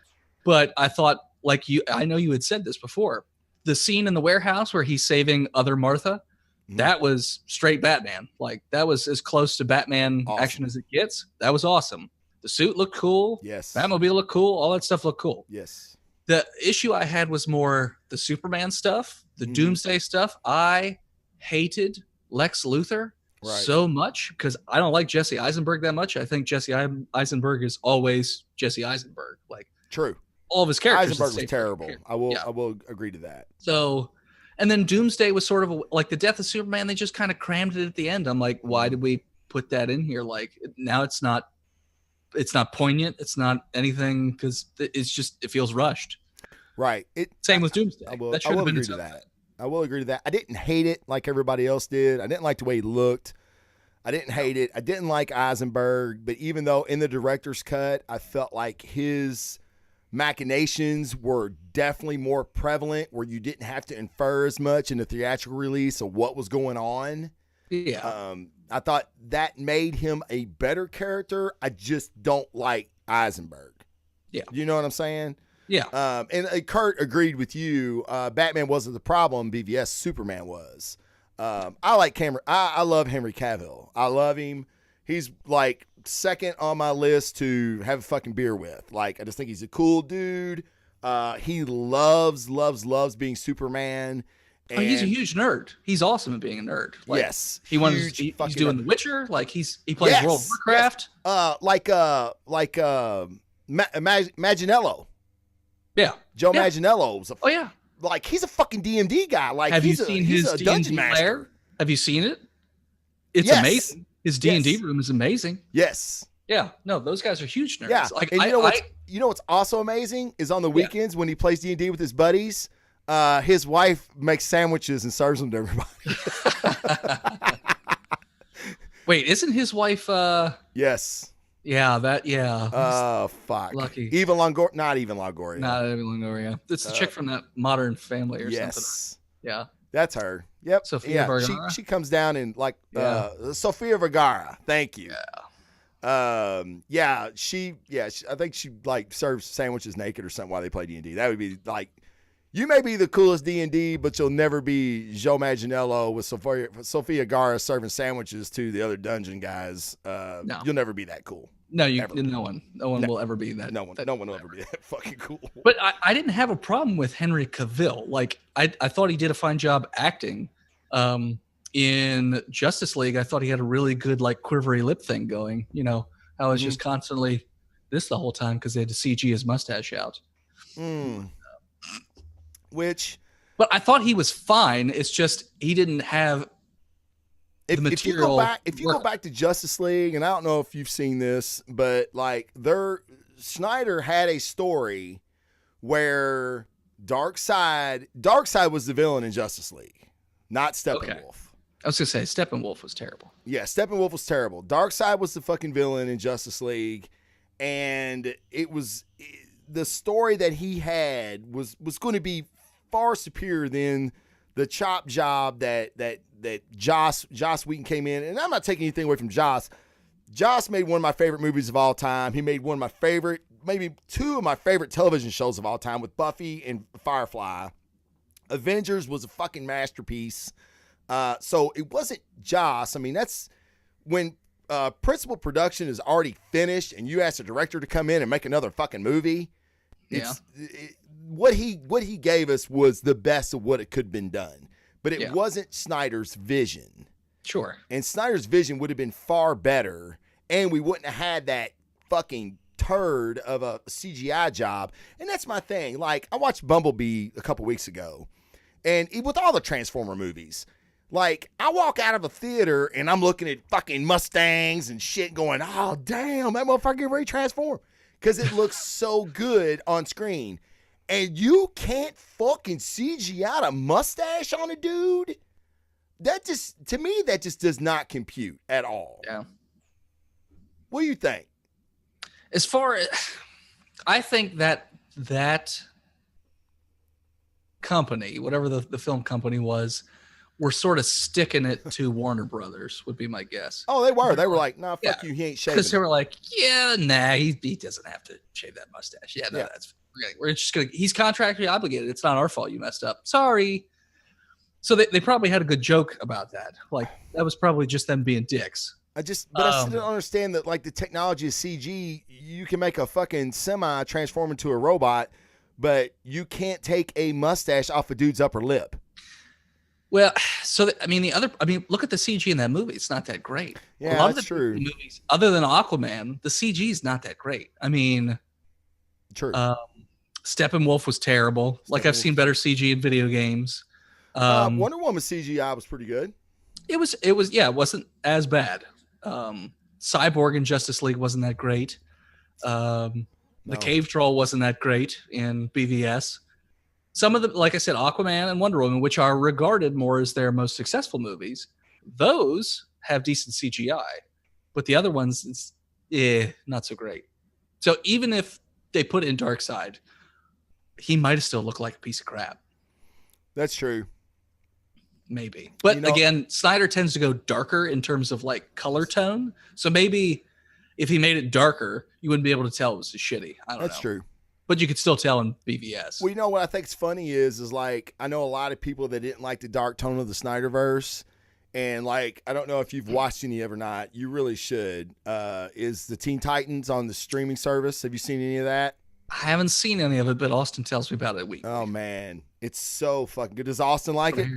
But I thought, like, I know you had said this before. The scene in the warehouse where he's saving other Martha, that was straight Batman. Like, that was as close to Batman action as it gets. That was awesome. The suit looked cool. Yes. Batmobile looked cool. All that stuff looked cool. Yes. The issue I had was more the Superman stuff, the Doomsday stuff. I hated Lex Luthor so much because I don't like Jesse Eisenberg that much. I think Jesse Eisenberg is always Jesse Eisenberg. Like, true. All of his characters. Eisenberg was terrible. I will agree to that. So, and then Doomsday was sort of like the death of Superman. They just kind of crammed it at the end. I'm like, why did we put that in here? Like, now it's not poignant. It's not anything because it feels rushed. Right. Same with Doomsday. I will agree to that. I will agree to that. I didn't hate it like everybody else did. I didn't like the way he looked. I didn't hate it. I didn't like Eisenberg, but even though in the director's cut, I felt like his machinations were definitely more prevalent where you didn't have to infer as much in the theatrical release of what was going on. Yeah. I thought that made him a better character. I just don't like Eisenberg. Yeah. You know what I'm saying? Yeah. And Kurt agreed with you. Batman wasn't the problem. BVS Superman was. I like Cameron. I love Henry Cavill. I love him. He's like second on my list to have a fucking beer with. Like, I just think he's a cool dude. He loves being Superman. And he's a huge nerd. He's awesome at being a nerd. Like, yes. He's doing The Witcher. Like, he plays World of Warcraft. Yes. Maginello. Yeah. Joe Manganiello's yeah. Like, he's a fucking D&D guy. Like, have you seen his D&D lair? Have you seen it? It's amazing. His D&D room is amazing. Yes. Yeah. No, those guys are huge nerds. Yeah. Like, and you know what's also amazing is on the weekends when he plays D&D with his buddies, his wife makes sandwiches and serves them to everybody. Wait, isn't his wife? Yes. Yeah, Oh, fuck. Lucky. Eva Longoria. Not Eva Longoria. Not Eva Longoria. It's the chick from that Modern Family or something. Yeah. That's her. Yep. Sophia Vergara. She comes down and Sophia Vergara. Thank you. Yeah. I think she like serves sandwiches naked or something while they play D&D. That would be like, you may be the coolest D&D, but you'll never be Joe Manganiello with Sophia Vergara serving sandwiches to the other dungeon guys. No. You'll never be that cool. No, no one will ever be that. No one will ever be that fucking cool. But I didn't have a problem with Henry Cavill. Like, I thought he did a fine job acting. In Justice League, I thought he had a really good like quivery lip thing going. You know, I was just constantly this the whole time because they had to CG his mustache out. But I thought he was fine. It's just he didn't have the material. If you go back to Justice League, and I don't know if you've seen this, but like Snyder had a story where Darkseid was the villain in Justice League, not Steppenwolf. I was gonna say Steppenwolf was terrible. Yeah, Steppenwolf was terrible. Darkseid was the fucking villain in Justice League, and the story that he had was going to be far superior than the chop job that Joss Whedon came in. And I'm not taking anything away from Joss. Joss made one of my favorite movies of all time. He made one of my favorite maybe two of my favorite television shows of all time with Buffy and Firefly. Avengers was a fucking masterpiece. So it wasn't Joss. I mean, that's when principal production is already finished and you ask the director to come in and make another fucking movie. What he gave us was the best of what it could have been done, but it wasn't Snyder's vision. Sure. And Snyder's vision would have been far better, and we wouldn't have had that fucking turd of a CGI job. And that's my thing. Like, I watched Bumblebee a couple weeks ago, and with all the Transformer movies, like, I walk out of a theater and I'm looking at fucking Mustangs and shit going, oh, damn, that motherfucker get ready to transform. Because it looks so good on screen. And you can't fucking CGI a mustache on a dude? That just, to me, that just does not compute at all. Yeah. What do you think? As far as, I think that company, whatever the film company was, were sort of sticking it to Warner Brothers, would be my guess. Oh, they were. They were like, nah, fuck you, he ain't shaving. Because they were like, yeah, nah, he doesn't have to shave that mustache. Yeah, no, we're just gonna, he's contractually obligated. It's not our fault you messed up. Sorry. So they probably had a good joke about that. Like, that was probably just them being dicks. I still don't understand that, like, the technology is CG. You can make a fucking semi transform into a robot, but you can't take a mustache off a dude's upper lip. Well, so look at the CG in that movie. It's not that great. Yeah, a lot that's of the true. Movies, other than Aquaman, the CG is not that great. I mean, true. Steppenwolf was terrible. Like, I've seen better CG in video games. Wonder Woman CGI was pretty good. It wasn't as bad. Cyborg in Justice League wasn't that great. The Cave Troll wasn't that great in BVS. Some of them, like I said, Aquaman and Wonder Woman, which are regarded more as their most successful movies, those have decent CGI. But the other ones, not so great. So even if they put in Darkseid, he might have still looked like a piece of crap. That's true. Maybe. But again, Snyder tends to go darker in terms of like color tone. So maybe if he made it darker, you wouldn't be able to tell it was shitty. I don't know. That's true. But you could still tell in BVS. Well, you know what I think is funny is like, I know a lot of people that didn't like the dark tone of the Snyderverse. And like, I don't know if you've watched any of it or not. You really should. Is the Teen Titans on the streaming service? Have you seen any of that? I haven't seen any of it, but Austin tells me about it a week. Oh, man. It's so fucking good. Does Austin like it?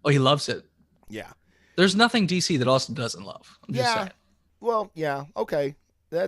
Oh, he loves it. Yeah. There's nothing DC that Austin doesn't love. I'm just saying. Well, yeah. Okay. I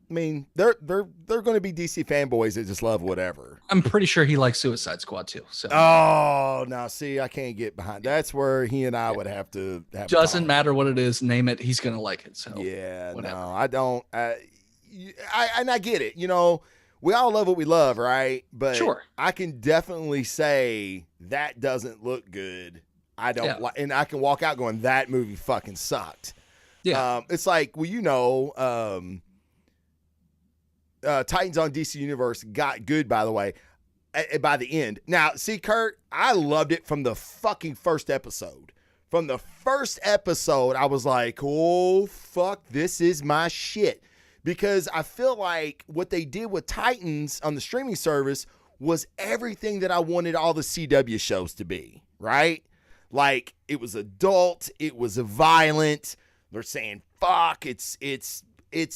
mean, they're going to be DC fanboys that just love whatever. I'm pretty sure he likes Suicide Squad too. So. Oh, now see, I can't get behind. That's where he and I would have to have. Doesn't matter what it is, name it. He's going to like it. So yeah, whatever. No, I don't. I get it. You know, we all love what we love, right? But sure. I can definitely say that doesn't look good. I don't like, and I can walk out going, that movie fucking sucked. Yeah. It's like, well, you know, Titans on DC Universe got good, by the way, by the end. Now, see, Kurt, I loved it from the fucking first episode. From the first episode, I was like, oh, fuck, this is my shit. Because I feel like what they did with Titans on the streaming service was everything that I wanted all the CW shows to be, right? Like, it was adult, it was violent. They're saying, fuck, it's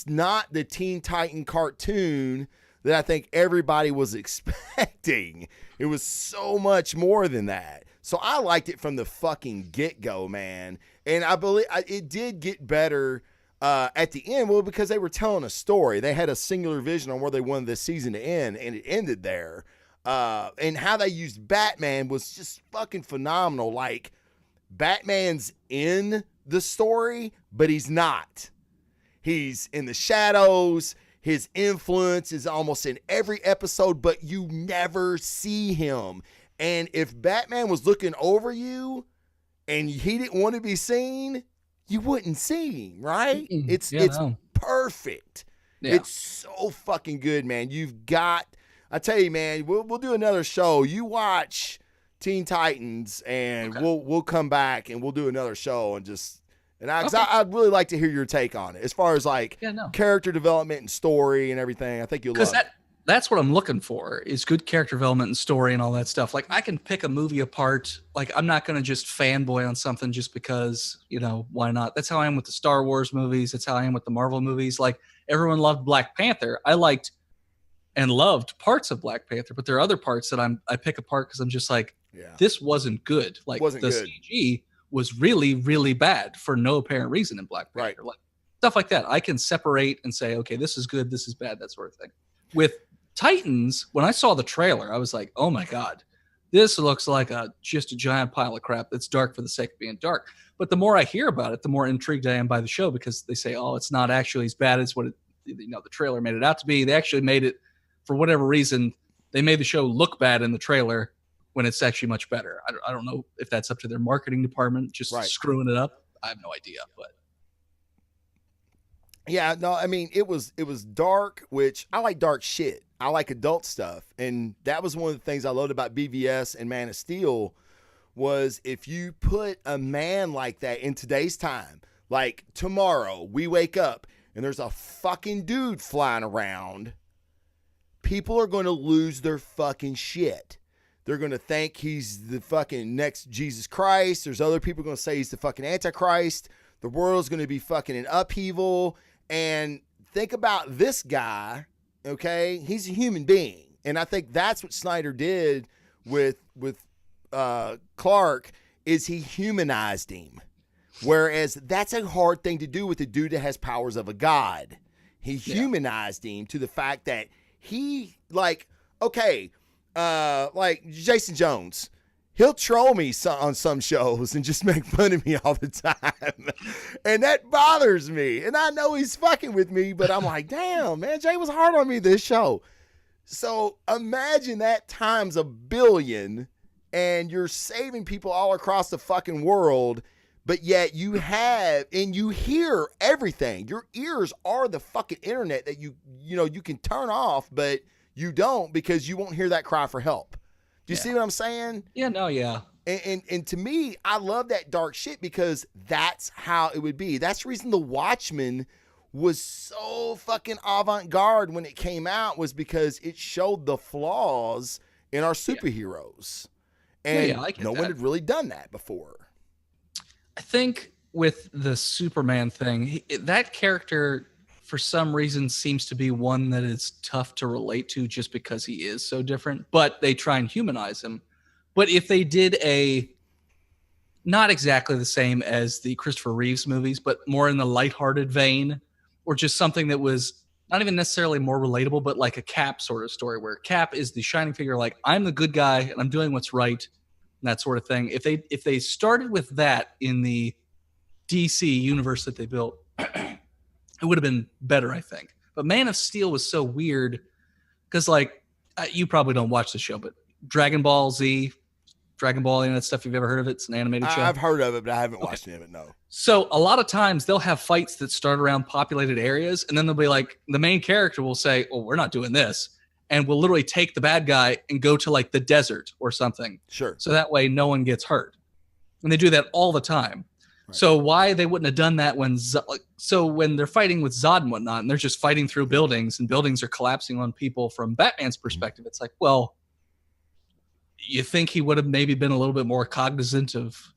not the Teen Titan cartoon that I think everybody was expecting. It was so much more than that. So I liked it from the fucking get-go, man. And I believe it did get better at the end, well, because they were telling a story. They had a singular vision on where they wanted this season to end, and it ended there. And how they used Batman was just fucking phenomenal. Like, Batman's in the story, but he's not. He's in the shadows. His influence is almost in every episode, but you never see him. And if Batman was looking over you and he didn't want to be seen, you wouldn't see him, right? It's perfect. Yeah. It's so fucking good, man. You've got, I tell you, man, we'll do another show. You watch Teen Titans and we'll come back and we'll do another show and just, and I'd really like to hear your take on it as far as like character development and story and everything. I think you'll love it. That's what I'm looking for, is good character development and story and all that stuff. Like, I can pick a movie apart. Like, I'm not going to just fanboy on something just because, why not? That's how I am with the Star Wars movies. That's how I am with the Marvel movies. Like, everyone loved Black Panther. I liked and loved parts of Black Panther, but there are other parts that I pick apart because I'm just like, this wasn't good. Like, the CG was really, really bad for no apparent reason in Black Panther. Right. Like, stuff like that. I can separate and say, okay, this is good, this is bad, that sort of thing. With Titans, when I saw the trailer, I was like, oh my God, this looks like just a giant pile of crap that's dark for the sake of being dark. But the more I hear about it, the more intrigued I am by the show, because they say, oh, it's not actually as bad as what the trailer made it out to be. They actually made it, for whatever reason, they made the show look bad in the trailer when it's actually much better. I don't know if that's up to their marketing department, just screwing it up. I have no idea, but. Yeah, no, I mean, it was dark, which I like dark shit. I like adult stuff. And that was one of the things I loved about BVS and Man of Steel, was if you put a man like that in today's time, like tomorrow we wake up and there's a fucking dude flying around, people are going to lose their fucking shit. They're going to think he's the fucking next Jesus Christ. There's other people going to say he's the fucking Antichrist. The world's going to be fucking in upheaval. And think about this guy, okay? He's a human being. And I think that's what Snyder did with Clark, is he humanized him. Whereas that's a hard thing to do with a dude that has powers of a god. He humanized him to the fact that he, like Jason Jones, he'll troll me on some shows and just make fun of me all the time. And that bothers me. And I know he's fucking with me, but I'm like, damn, man, Jay was hard on me this show. So imagine that times 1 billion, and you're saving people all across the fucking world, but yet you have, and you hear everything. Your ears are the fucking internet that you can turn off, but you don't, because you won't hear that cry for help. Do you see what I'm saying? Yeah, no, yeah. And to me, I love that dark shit, because that's how it would be. That's the reason The Watchmen was so fucking avant-garde when it came out, was because it showed the flaws in our superheroes. And no one had really done that before. I think with the Superman thing, that character, for some reason, seems to be one that is tough to relate to, just because he is so different, but they try and humanize him. But if they did not exactly the same as the Christopher Reeves movies, but more in the lighthearted vein, or just something that was not even necessarily more relatable, but like a Cap sort of story, where Cap is the shining figure, like, I'm the good guy and I'm doing what's right, and that sort of thing. If they started with that in the DC universe that they built, it would have been better, I think. But Man of Steel was so weird, because, like, you probably don't watch the show, but Dragon Ball Z, Dragon Ball, that stuff, you've ever heard of it? It's an animated show. I've heard of it, but I haven't watched any of it, no. So a lot of times they'll have fights that start around populated areas, and then they'll be like, the main character will say, oh, we're not doing this. And we'll literally take the bad guy and go to, like, the desert or something. Sure. So that way no one gets hurt. And they do that all the time. Right. So why they wouldn't have done that when they're fighting with Zod and whatnot, and they're just fighting through buildings, and buildings are collapsing on people from Batman's perspective, it's like, well, you think he would have maybe been a little bit more cognizant of,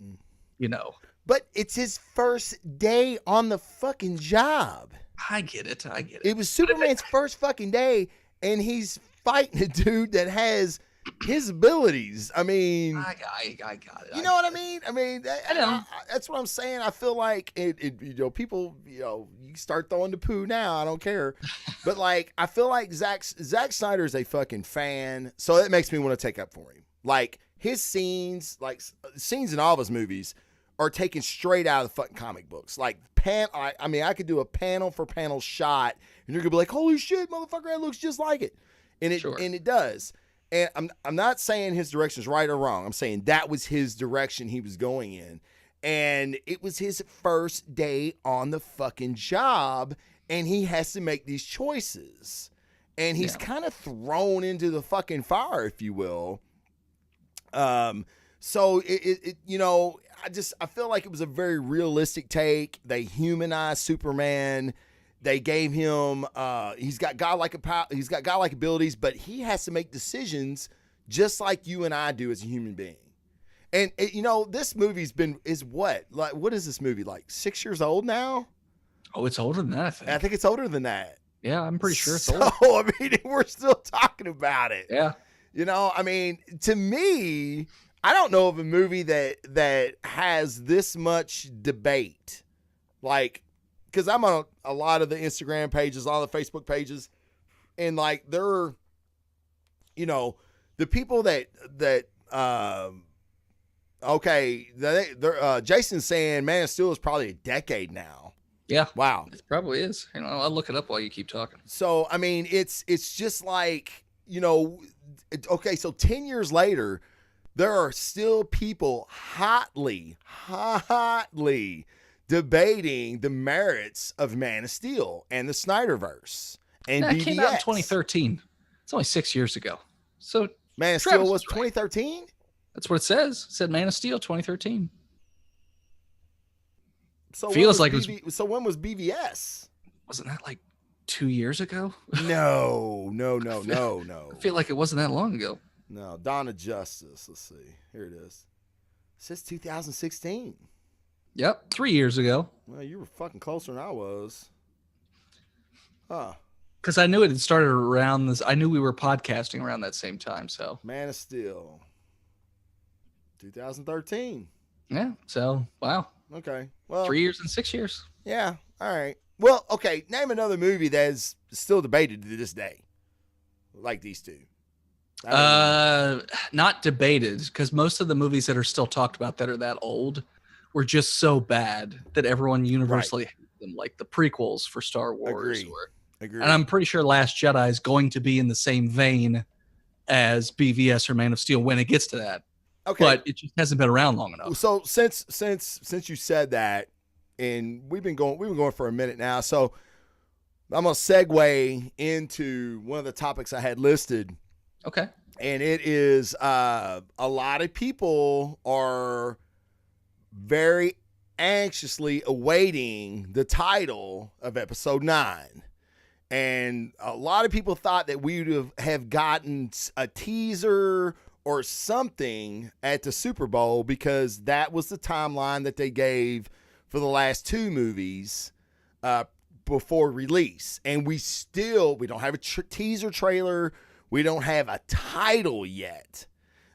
But it's his first day on the fucking job. I get it. It was Superman's first fucking day, and he's fighting a dude that has his abilities. I mean, I got it. You know what I mean? I mean, that's what I'm saying. I feel like people, you start throwing the poo now. I don't care, but like, I feel like Zack Snyder is a fucking fan, so it makes me want to take up for him. Like, his scenes, scenes in all of his movies, are taken straight out of the fucking comic books. Like, I could do a panel for panel shot, and you're gonna be like, holy shit, motherfucker, that looks just like it, and it does. And I'm not saying his direction is right or wrong. I'm saying that was his direction he was going in, and it was his first day on the fucking job, and he has to make these choices, and he's kind of thrown into the fucking fire, if you will. So I feel like it was a very realistic take. They humanized Superman. They gave him he's got godlike abilities, but he has to make decisions just like you and I do as a human being. And this movie's what is this movie, like 6 years old now? Oh, it's older than that, I think. I think it's older than that. Yeah, I'm pretty sure it's old. So, I mean, we're still talking about it. Yeah. I mean, to me, I don't know of a movie that has this much debate. Like, because I'm on a lot of the Instagram pages, all the Facebook pages, and like there are, the people Jason's saying Man of Steel is probably a decade now. Yeah. Wow. It probably is. I'll look it up while you keep talking. So, I mean, it's just like, okay, so 10 years later, there are still people hotly debating the merits of Man of Steel and the Snyderverse and BVS. It came out in 2013. It's only 6 years ago. So Man of Steel was 2013? That's what it says. It said Man of Steel 2013. So feels like so when was BVS? Wasn't that like 2 years ago? No. I feel like it wasn't that long ago. No, Dawn of Justice. Let's see. Here it is. It says 2016. Yep, 3 years ago. Well, you were fucking closer than I was. Huh. Because I knew it had started around this. I knew we were podcasting around that same time. So Man of Steel, 2013. Yeah. So wow. Okay. Well, 3 years and 6 years. Yeah. All right. Well, okay. Name another movie that is still debated to this day, like these two. Not debated, because most of the movies that are still talked about that are that old were just so bad that everyone universally hated them, like the prequels for Star Wars. Agree. And I'm pretty sure Last Jedi is going to be in the same vein as BVS or Man of Steel when it gets to that. Okay. But it just hasn't been around long enough. So since you said that, and we've been going for a minute now, so I'm gonna segue into one of the topics I had listed. Okay. And it is a lot of people are very anxiously awaiting the title of episode 9. And a lot of people thought that we would have gotten a teaser or something at the Super Bowl, because that was the timeline that they gave for the last two movies before release. And we don't have a teaser trailer. We don't have a title yet.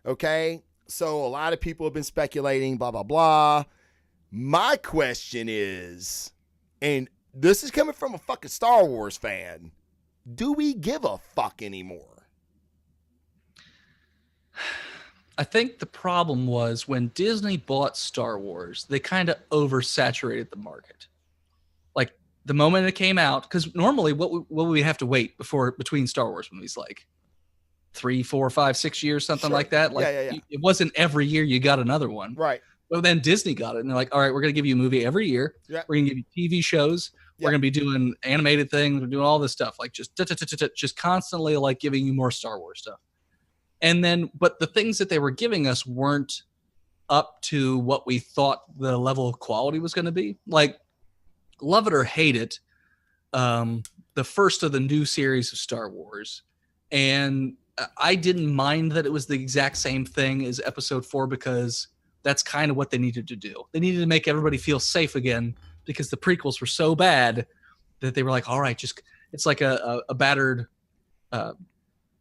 Okay. So a lot of people have been speculating, blah, blah, blah. My question is, and this is coming from a fucking Star Wars fan, do we give a fuck anymore? I think the problem was when Disney bought Star Wars, they kind of oversaturated the market. Like the moment it came out, because normally what would we have to wait between Star Wars movies, like 3, 4, 5, 6 years, something like that. Like it wasn't every year you got another one. Right. But then Disney got it, and they're like, all right, we're going to give you a movie every year. Yeah. We're going to give you TV shows. We're going to be doing animated things. We're doing all this stuff, like just constantly like giving you more Star Wars stuff. And then, but the things that they were giving us weren't up to what we thought the level of quality was going to be. Like, love it or hate it, the first of the new series of Star Wars. And I didn't mind that it was the exact same thing as episode 4, because that's kind of what they needed to do. They needed to make everybody feel safe again, because the prequels were so bad that they were like, all right, it's like a battered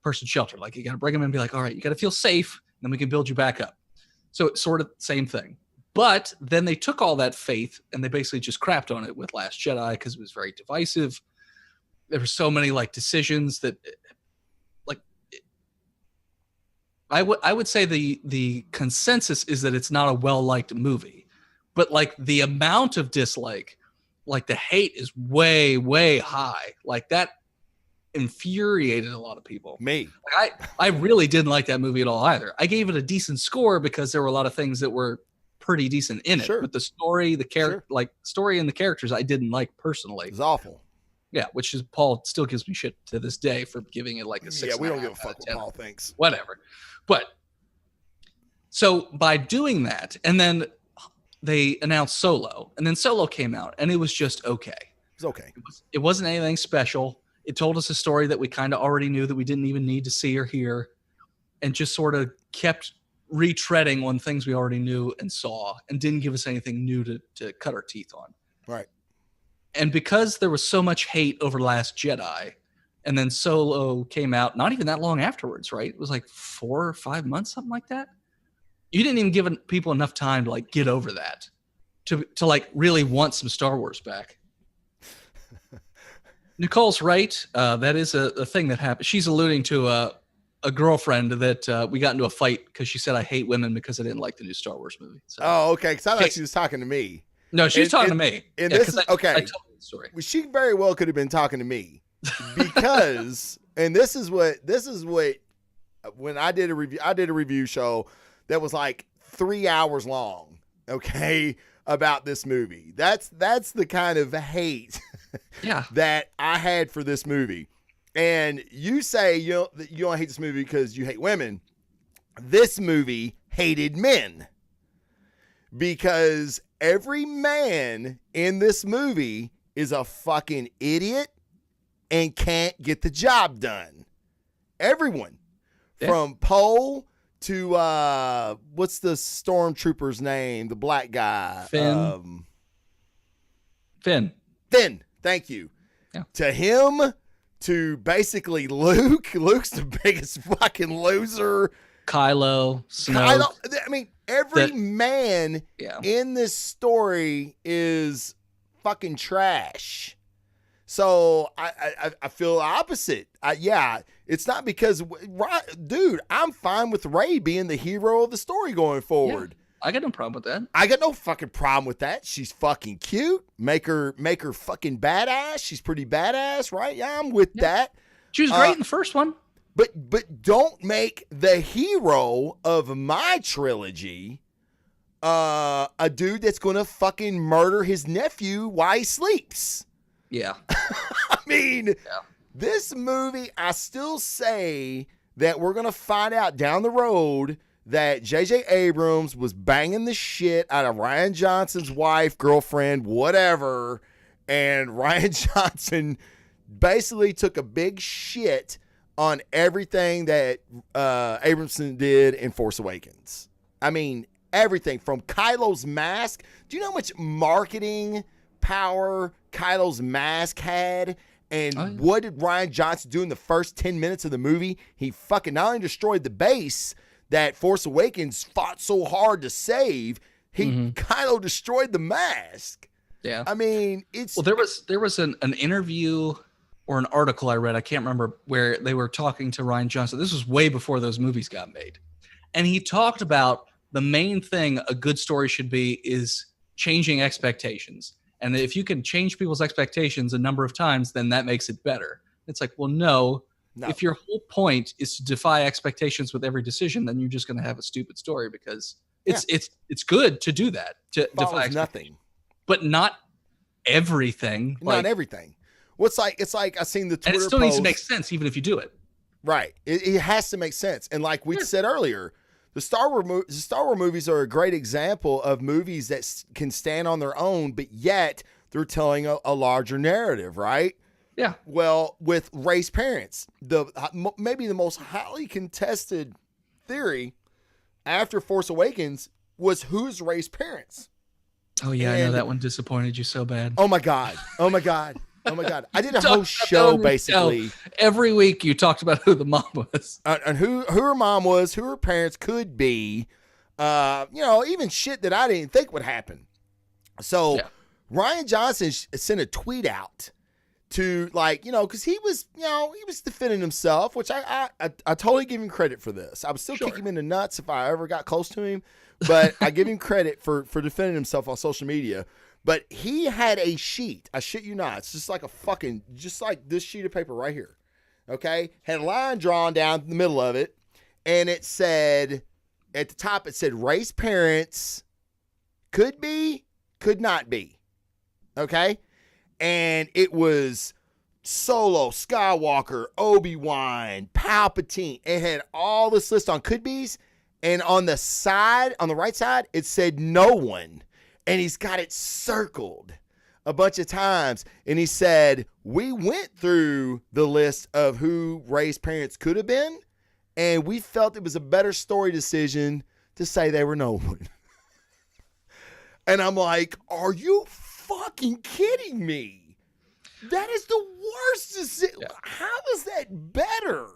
person shelter. Like, you got to bring them in and be like, all right, you got to feel safe, and then we can build you back up. So it's sort of the same thing. But then they took all that faith and they basically just crapped on it with Last Jedi, because it was very divisive. There were so many like decisions that, like, I would say the consensus is that it's not a well-liked movie, but like the amount of dislike, like the hate is way, way high. Like that infuriated a lot of people. Me. Like, I really didn't like that movie at all either. I gave it a decent score because there were a lot of things that were pretty decent in it. Sure. But the story, the character, like story and the characters, I didn't like personally. It was awful. Yeah, which is Paul still gives me shit to this day for giving it like a 6. Yeah, we don't give a fuck what Paul thinks. Whatever. But so by doing that, and then they announced Solo, and then Solo came out, and it was just okay. was okay. It wasn't anything special. It told us a story that we kind of already knew, that we didn't even need to see or hear, and just sort of kept retreading on things we already knew and saw, and didn't give us anything new to cut our teeth on. Right. And because there was so much hate over Last Jedi, and then Solo came out not even that long afterwards, right? It was like 4 or 5 months, something like that. You didn't even give people enough time to like get over that, to like really want some Star Wars back. Nicole's right. That is a thing that happened. She's alluding to a girlfriend that we got into a fight because she said I hate women because I didn't like the new Star Wars movie. So, oh, okay. Because I thought she was talking to me. No, she was talking to me. And this is okay. I told the story. Well, she very well could have been talking to me because, and this is what when I did a review show that was like 3 hours long. Okay, about this movie. That's the kind of hate that I had for this movie. And you say you don't hate this movie because you hate women. This movie hated men because every man in this movie is a fucking idiot and can't get the job done. Everyone. Yeah. From Poe to what's the stormtrooper's name? The black guy. Finn. Finn. Thank you. Yeah. To him, to basically Luke. Luke's the biggest fucking loser. Kylo, Snoke. I mean, every man in this story is fucking trash. So I feel opposite. It's not because, dude, I'm fine with Rey being the hero of the story going forward. Yeah, I got no problem with that. I got no fucking problem with that. She's fucking cute. Make her fucking badass. She's pretty badass, right? Yeah, I'm with that. She was great in the first one. But don't make the hero of my trilogy a dude that's going to fucking murder his nephew while he sleeps. Yeah. I mean, this movie, I still say that we're going to find out down the road that J.J. Abrams was banging the shit out of Rian Johnson's wife, girlfriend, whatever, and Rian Johnson basically took a big shit on everything that Abramson did in Force Awakens. I mean, everything from Kylo's mask. Do you know how much marketing power Kylo's mask had? And what did Rian Johnson do in the first 10 minutes of the movie? He fucking not only destroyed the base that Force Awakens fought so hard to save, Kylo destroyed the mask. Yeah. I mean, it's... Well, there was an interview or an article I read, I can't remember, where they were talking to Rian Johnson. This was way before those movies got made. And he talked about the main thing a good story should be is changing expectations. And if you can change people's expectations a number of times, then that makes it better. It's like, well, no. If your whole point is to defy expectations with every decision, then you're just going to have a stupid story because it's good to do that, to defy nothing. But not everything. Not everything. Well, it's like I seen the Twitter and it still post. Needs to make sense even if you do it. Right. It has to make sense. And like we said earlier, the Star Wars movies are a great example of movies that can stand on their own, but yet they're telling a larger narrative, right? Yeah. Well, with Rey's parents, maybe the most highly contested theory after Force Awakens was who's Rey's parents. Oh yeah, I know that one disappointed you so bad. Oh my god. I did a whole show basically. Every week you talked about who the mom was. And who her mom was, who her parents could be. Even shit that I didn't think would happen. So Rian Johnson sent a tweet out to because he was defending himself, which I totally give him credit for this. I would still kick him in the nuts if I ever got close to him, but I give him credit for defending himself on social media. But he had a sheet. I shit you not. It's just like just like this sheet of paper right here. Okay? Had a line drawn down the middle of it. And it said, at the top, it said, Rey's parents could be, could not be. Okay? And it was Solo, Skywalker, Obi-Wan, Palpatine. It had all this list on could be's. And on the right side, it said no one. And he's got it circled. a bunch of times, and he said, we went through the list of who Rey's parents could have been, and we felt it was a better story decision to say they were no one. And I'm like, are you fucking kidding me? That is the worst decision. Yeah. How is that better?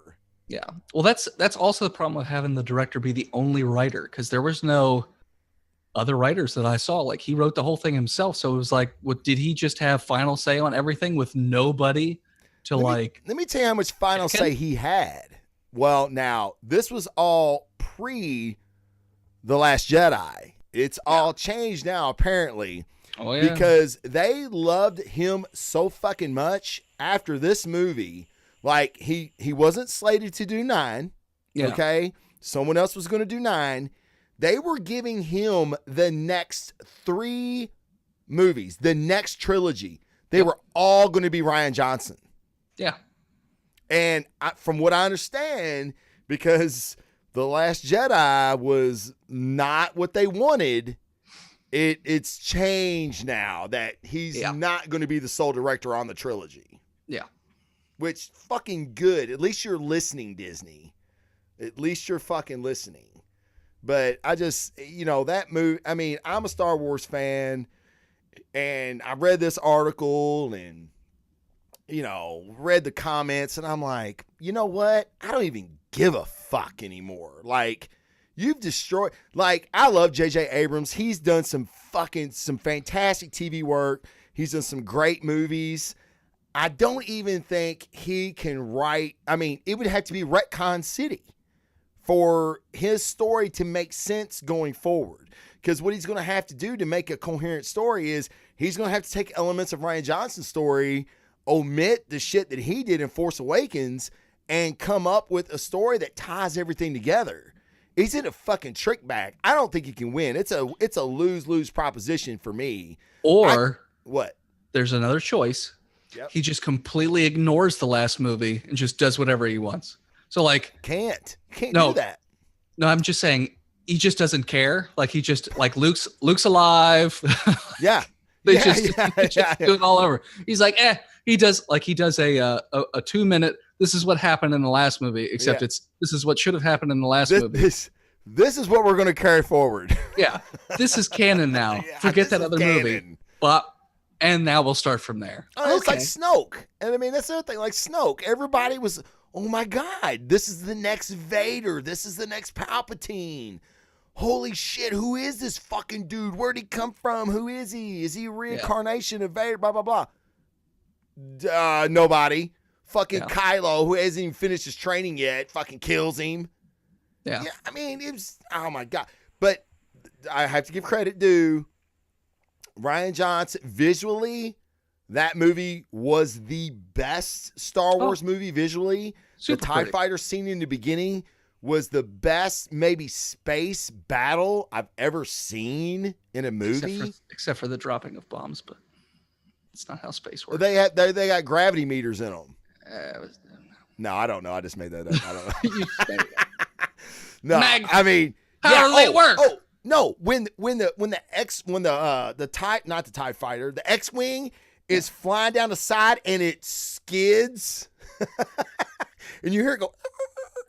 Yeah. Well, that's also the problem with having the director be the only writer, because there was no other writers that I saw. Like, he wrote the whole thing himself. So it was like, what, did he just have final say on everything with nobody to let me tell you how much final say he had. Well, now, this was all pre The Last Jedi. It's all changed now, apparently. Oh, yeah. Because they loved him so fucking much after this movie. Like, he wasn't slated to do 9. Yeah. Okay? Someone else was going to do 9. They were giving him the next 3 movies, the next trilogy. They were all going to be Rian Johnson. Yeah. And from what I understand, because The Last Jedi was not what they wanted, it's changed now that he's not going to be the sole director on the trilogy. Yeah. Which, fucking good. At least you're listening, Disney. At least you're fucking listening. But I just, that movie, I mean, I'm a Star Wars fan, and I read this article and, read the comments, and I'm like, you know what? I don't even give a fuck anymore. Like, you've destroyed, like, I love J.J. Abrams. He's done some fantastic TV work. He's done some great movies. I don't even think he can write, I mean, it would have to be Retcon City for his story to make sense going forward. Because what he's going to have to do to make a coherent story is he's going to have to take elements of Rian Johnson's story, omit the shit that he did in Force Awakens, and come up with a story that ties everything together. He's in a fucking trick bag. I don't think he can win. It's a lose-lose proposition for me. Or what? There's another choice. Yep. He just completely ignores the last movie and just does whatever he wants. So, like, can't do that. No, I'm just saying he just doesn't care. Like, he just, like, Luke's alive. Yeah. They just do it all over. He's like, he does a 2-minute, this is what happened in the last movie, except this is what should have happened in the last movie. This is what we're going to carry forward. Yeah. This is canon now. Forget that other movie. And now we'll start from there. It's like Snoke. And I mean, that's the other thing. Like Snoke, everybody was, oh my God, this is the next Vader. This is the next Palpatine. Holy shit, who is this fucking dude? Where'd he come from? Who is he? Is he a reincarnation of Vader? Blah, blah, blah. Nobody. Fucking Kylo, who hasn't even finished his training yet, fucking kills him. Yeah. I mean, it was, oh my God. But I have to give credit due. Rian Johnson, visually, that movie was the best Star Wars movie visually. The TIE fighter scene in the beginning was the best, maybe, space battle I've ever seen in a movie. Except for the dropping of bombs, but it's not how space works. They got gravity meters in them. No, I don't know. I just made that up. I don't know. No, I mean, how do they work? Oh, no, when the TIE fighter, the X-wing is flying down the side and it skids, and you hear it go,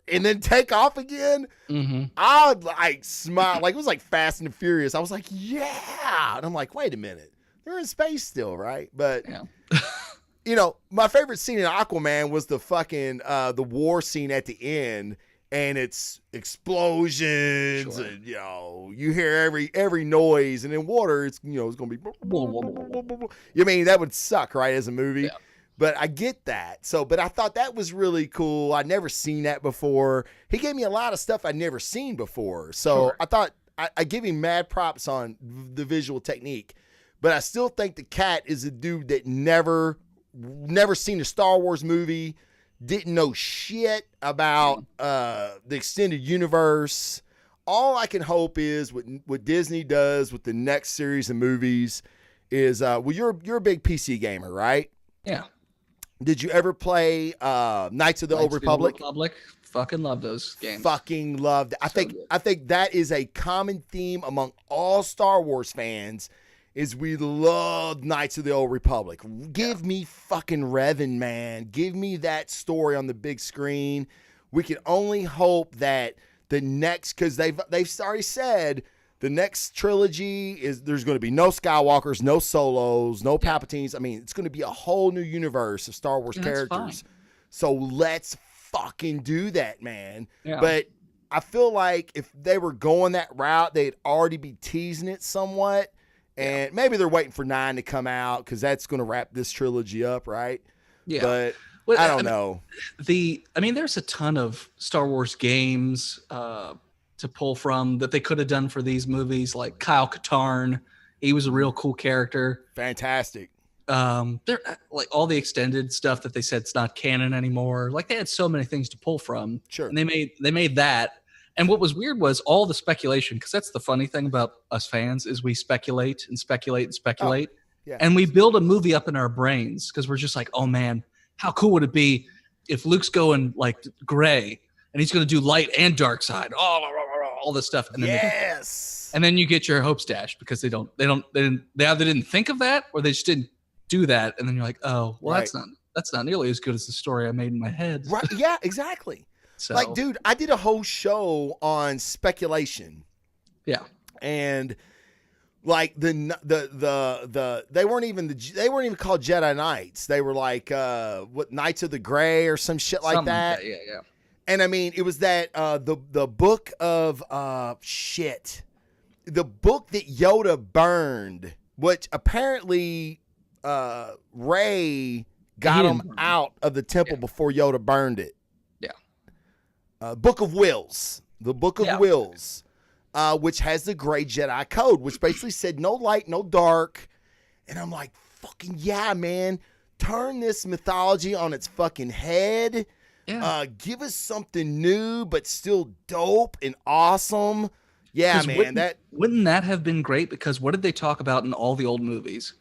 and then take off again. Mm-hmm. I would like smile, like it was like Fast and the Furious. I was like, yeah, and I'm like, wait a minute, they're in space still, right? But my favorite scene in Aquaman was the fucking the war scene at the end. And it's explosions, and you hear every noise, and in water, it's it's gonna be. I mean, that would suck, right, as a movie. Yeah. But I get that. But I thought that was really cool. I'd never seen that before. He gave me a lot of stuff I'd never seen before. So I thought I give him mad props on the visual technique. But I still think the cat is a dude that never seen a Star Wars movie. Didn't know shit about the extended universe. All I can hope is what Disney does with the next series of movies is, you're a big PC gamer, right? Yeah. Did you ever play Knights of the Old Republic? Fucking love those games. Fucking loved it. I think that is a common theme among all Star Wars fans is we love Knights of the Old Republic. Give me fucking Revan, man. Give me that story on the big screen. We can only hope that the next, because they've already said the next trilogy is there's going to be no Skywalkers, no Solos, no Palpatines. I mean, it's going to be a whole new universe of Star Wars characters. So let's fucking do that, man. Yeah. But I feel like if they were going that route, they'd already be teasing it somewhat. And maybe they're waiting for 9 to come out because that's going to wrap this trilogy up, right? Yeah. But I don't know. There's a ton of Star Wars games to pull from that they could have done for these movies, like Kyle Katarn. He was a real cool character. Fantastic. They're like all the extended stuff that they said it's not canon anymore. Like they had so many things to pull from. Sure. And they made that. And what was weird was all the speculation, because that's the funny thing about us fans is we speculate and speculate and speculate. Oh, yeah. And we build a movie up in our brains because we're just like, oh man, how cool would it be if Luke's going like gray and he's going to do light and dark side, all this stuff. And then and then you get your hopes dashed because they either didn't think of that or they just didn't do that. And then you're like, oh, well, that's not nearly as good as the story I made in my head. Right. Yeah, exactly. So, like, dude, I did a whole show on speculation. Yeah. And like they weren't even called Jedi Knights. They were like Knights of the Gray or some shit like that. Yeah. And I mean, it was that the book of the book that Yoda burned, which apparently Rey got him out of the temple before Yoda burned it. Book of Wills, the Book of Wills, which has the Gray Jedi Code, which basically said no light, no dark. And I'm like, fucking yeah, man. Turn this mythology on its fucking head. Yeah. Give us something new, but still dope and awesome. Yeah, man. Wouldn't that have been great? Because what did they talk about in all the old movies?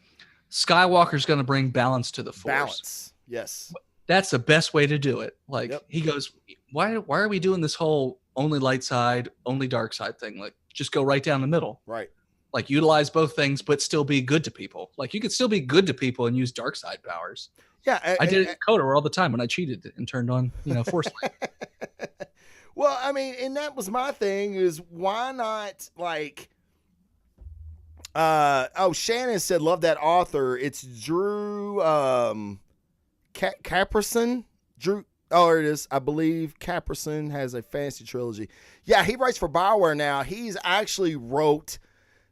Skywalker's going to bring balance to the Force. Balance, yes. That's the best way to do it. Like he goes, why are we doing this whole only light side, only dark side thing? Like just go right down the middle. Right. Like utilize both things, but still be good to people. Like you could still be good to people and use dark side powers. Yeah. I did it in KOTOR all the time when I cheated and turned on, Force light. Well, I mean, and that was my thing is why not like, Shannon said, love that author. It's Drew, Caperson. Drew. Oh, there it is. I believe Caperson has a fantasy trilogy. Yeah, he writes for BioWare now. He's actually wrote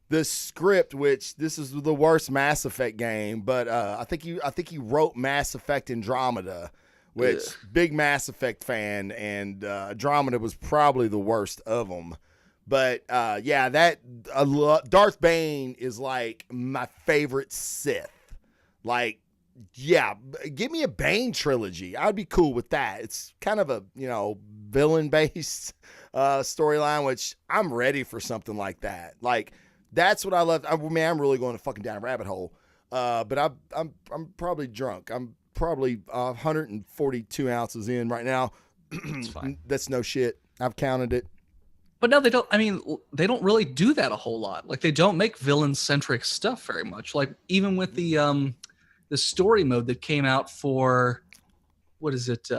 the script, which this is the worst Mass Effect game, but I think he wrote Mass Effect Andromeda, which big Mass Effect fan, and Andromeda was probably the worst of them. But Darth Bane is like my favorite Sith. Like, yeah, give me a Bane trilogy. I'd be cool with that. It's kind of a, villain-based storyline, which I'm ready for something like that. Like, that's what I love. I'm really going to fucking down a rabbit hole. But I'm probably drunk. I'm probably 142 ounces in right now. It's fine. That's no shit. I've counted it. But no, they don't. I mean, they don't really do that a whole lot. Like, they don't make villain-centric stuff very much. Like, even with the story mode that came out for, what is it?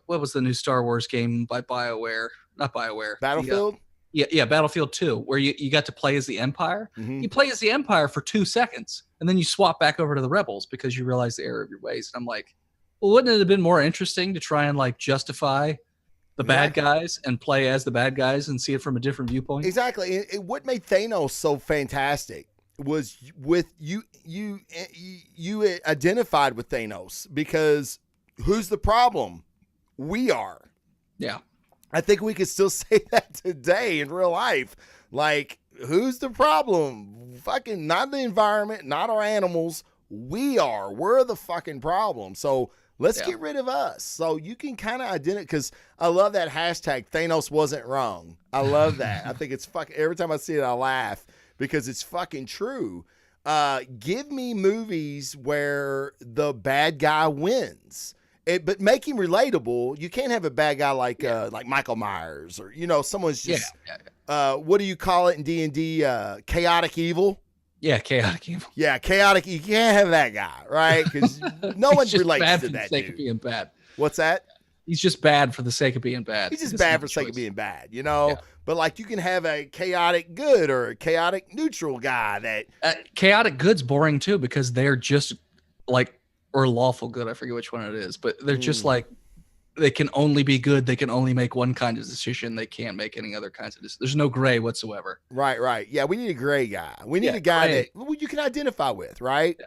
What was the new Star Wars game by BioWare? Not BioWare. Battlefield? Yeah, Battlefield 2, where you got to play as the Empire. Mm-hmm. You play as the Empire for 2 seconds, and then you swap back over to the Rebels because you realize the error of your ways. And I'm like, well, wouldn't it have been more interesting to try and like justify the bad guys and play as the bad guys and see it from a different viewpoint? Exactly. What made Thanos so fantastic was with you identified with Thanos, because who's the problem? We are. Yeah. I think we could still say that today in real life. Like, who's the problem? Fucking not the environment, not our animals. We are. We're the fucking problem. So let's get rid of us. So you can kind of identify, because I love that hashtag, Thanos wasn't wrong. I love that. I think it's fucking, every time I see it, I laugh because it's fucking true. Give me movies where the bad guy wins. But make him relatable. You can't have a bad guy like Michael Myers or someone's just what do you call it in D&D? Chaotic evil. Yeah, chaotic evil. Yeah, chaotic. You can't have that guy, right? Because no one relates to that sake dude. of being bad. What's that? He's just bad for the sake of being bad. He's just bad for the sake of being bad, you know? Yeah. But, like, you can have a chaotic good or a chaotic neutral guy that... chaotic good's boring, too, because they're just, like, or lawful good. I forget which one it is. But they're just, like, they can only be good. They can only make one kind of decision. They can't make any other kinds of decisions. There's no gray whatsoever. Right. Yeah, we need a gray guy. We need a guy that you can identify with, right? Yeah.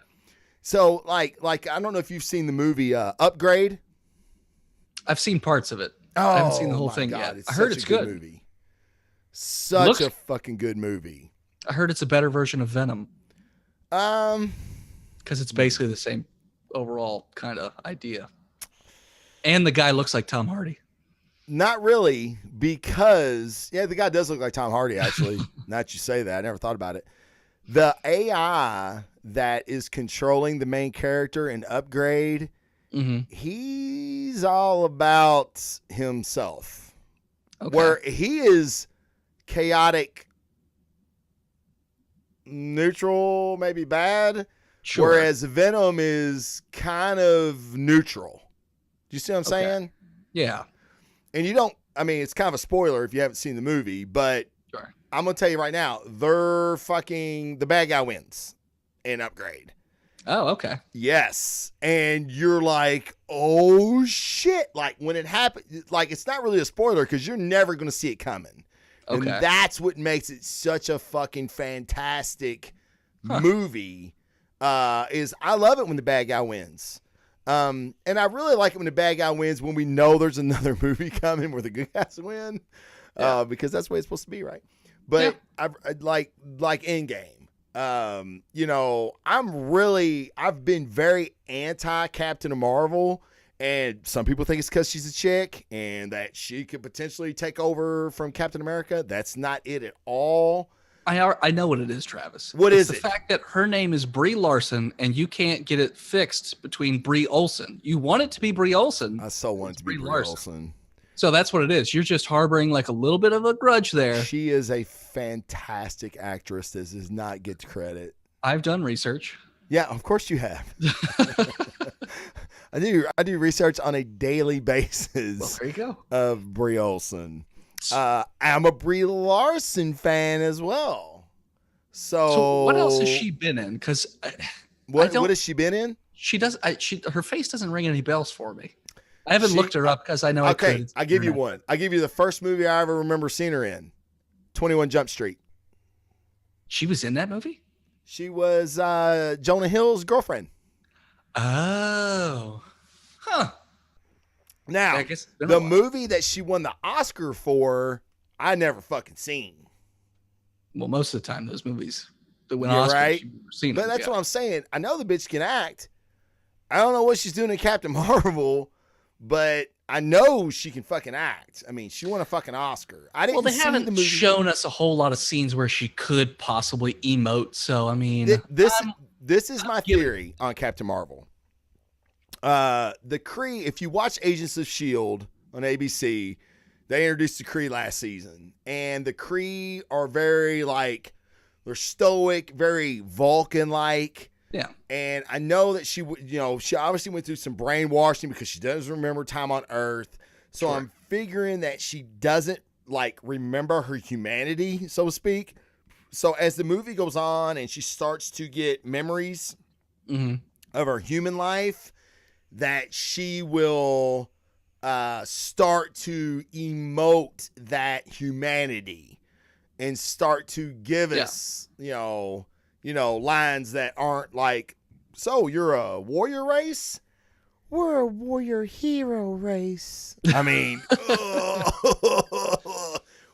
So, like, I don't know if you've seen the movie Upgrade. I've seen parts of it. I haven't seen the whole thing yet. I heard it's good. Movie. Such a fucking good movie. I heard it's a better version of Venom. Because it's basically the same overall kind of idea. And the guy looks like Tom Hardy. Not really, because the guy does look like Tom Hardy, actually. Now that you say that, I never thought about it. The AI that is controlling the main character in Upgrade, he's all about himself. Okay. Where he is chaotic, neutral, maybe bad. Sure. Whereas Venom is kind of neutral. Do you see what I'm saying? Yeah. And you don't, I mean, it's kind of a spoiler if you haven't seen the movie, but sure. I'm going to tell you right now, the bad guy wins in Upgrade. Oh, okay. Yes. And you're like, oh shit. Like when it happened, like it's not really a spoiler because you're never going to see it coming. Okay. And that's what makes it such a fucking fantastic movie, is I love it when the bad guy wins. And I really like it when the bad guy wins when we know there's another movie coming where the good guys win, because that's the way it's supposed to be, right? But I like Endgame. You know, I've been very anti Captain Marvel, and some people think it's because she's a chick and that she could potentially take over from Captain America. That's not it at all. I know what it is, Travis. It's the fact that her name is Brie Larson and you can't get it fixed between Brie Olson. You want it to be Brie Olson. I so want it to be Brie Olson. So that's what it is. You're just harboring like a little bit of a grudge there. She is a fantastic actress that does not get credit. I've done research. Yeah, of course you have. I do research on a daily basis. Well, there you go. Of Brie Olson. I'm a Brie Larson fan as well. So what else has she been in? Because what has she been in? She does. Her face doesn't ring any bells for me. I haven't looked her up because I know. Okay, I give you one. I give you the first movie I ever remember seeing her in, 21 Jump Street. She was in that movie? She was Jonah Hill's girlfriend. Oh, huh. Now, the movie that she won the Oscar for, I never fucking seen. Well, most of the time, those movies that win Oscars, right? you've seen. But that's what I'm saying. I know the bitch can act. I don't know what she's doing in Captain Marvel, but I know she can fucking act. I mean, she won a fucking Oscar. They haven't shown us a whole lot of scenes where she could possibly emote. So, I mean, this is my theory on Captain Marvel. The Kree, if you watch Agents of S.H.I.E.L.D. on ABC, they introduced the Kree last season. And the Kree are very, they're stoic, very Vulcan-like. Yeah. And I know that she obviously went through some brainwashing because she doesn't remember time on Earth. So I'm figuring that she doesn't, remember her humanity, so to speak. So as the movie goes on and she starts to get memories of her human life, that she will start to emote that humanity and start to give us, lines that aren't like, so you're a warrior race? We're a warrior hero race. I mean,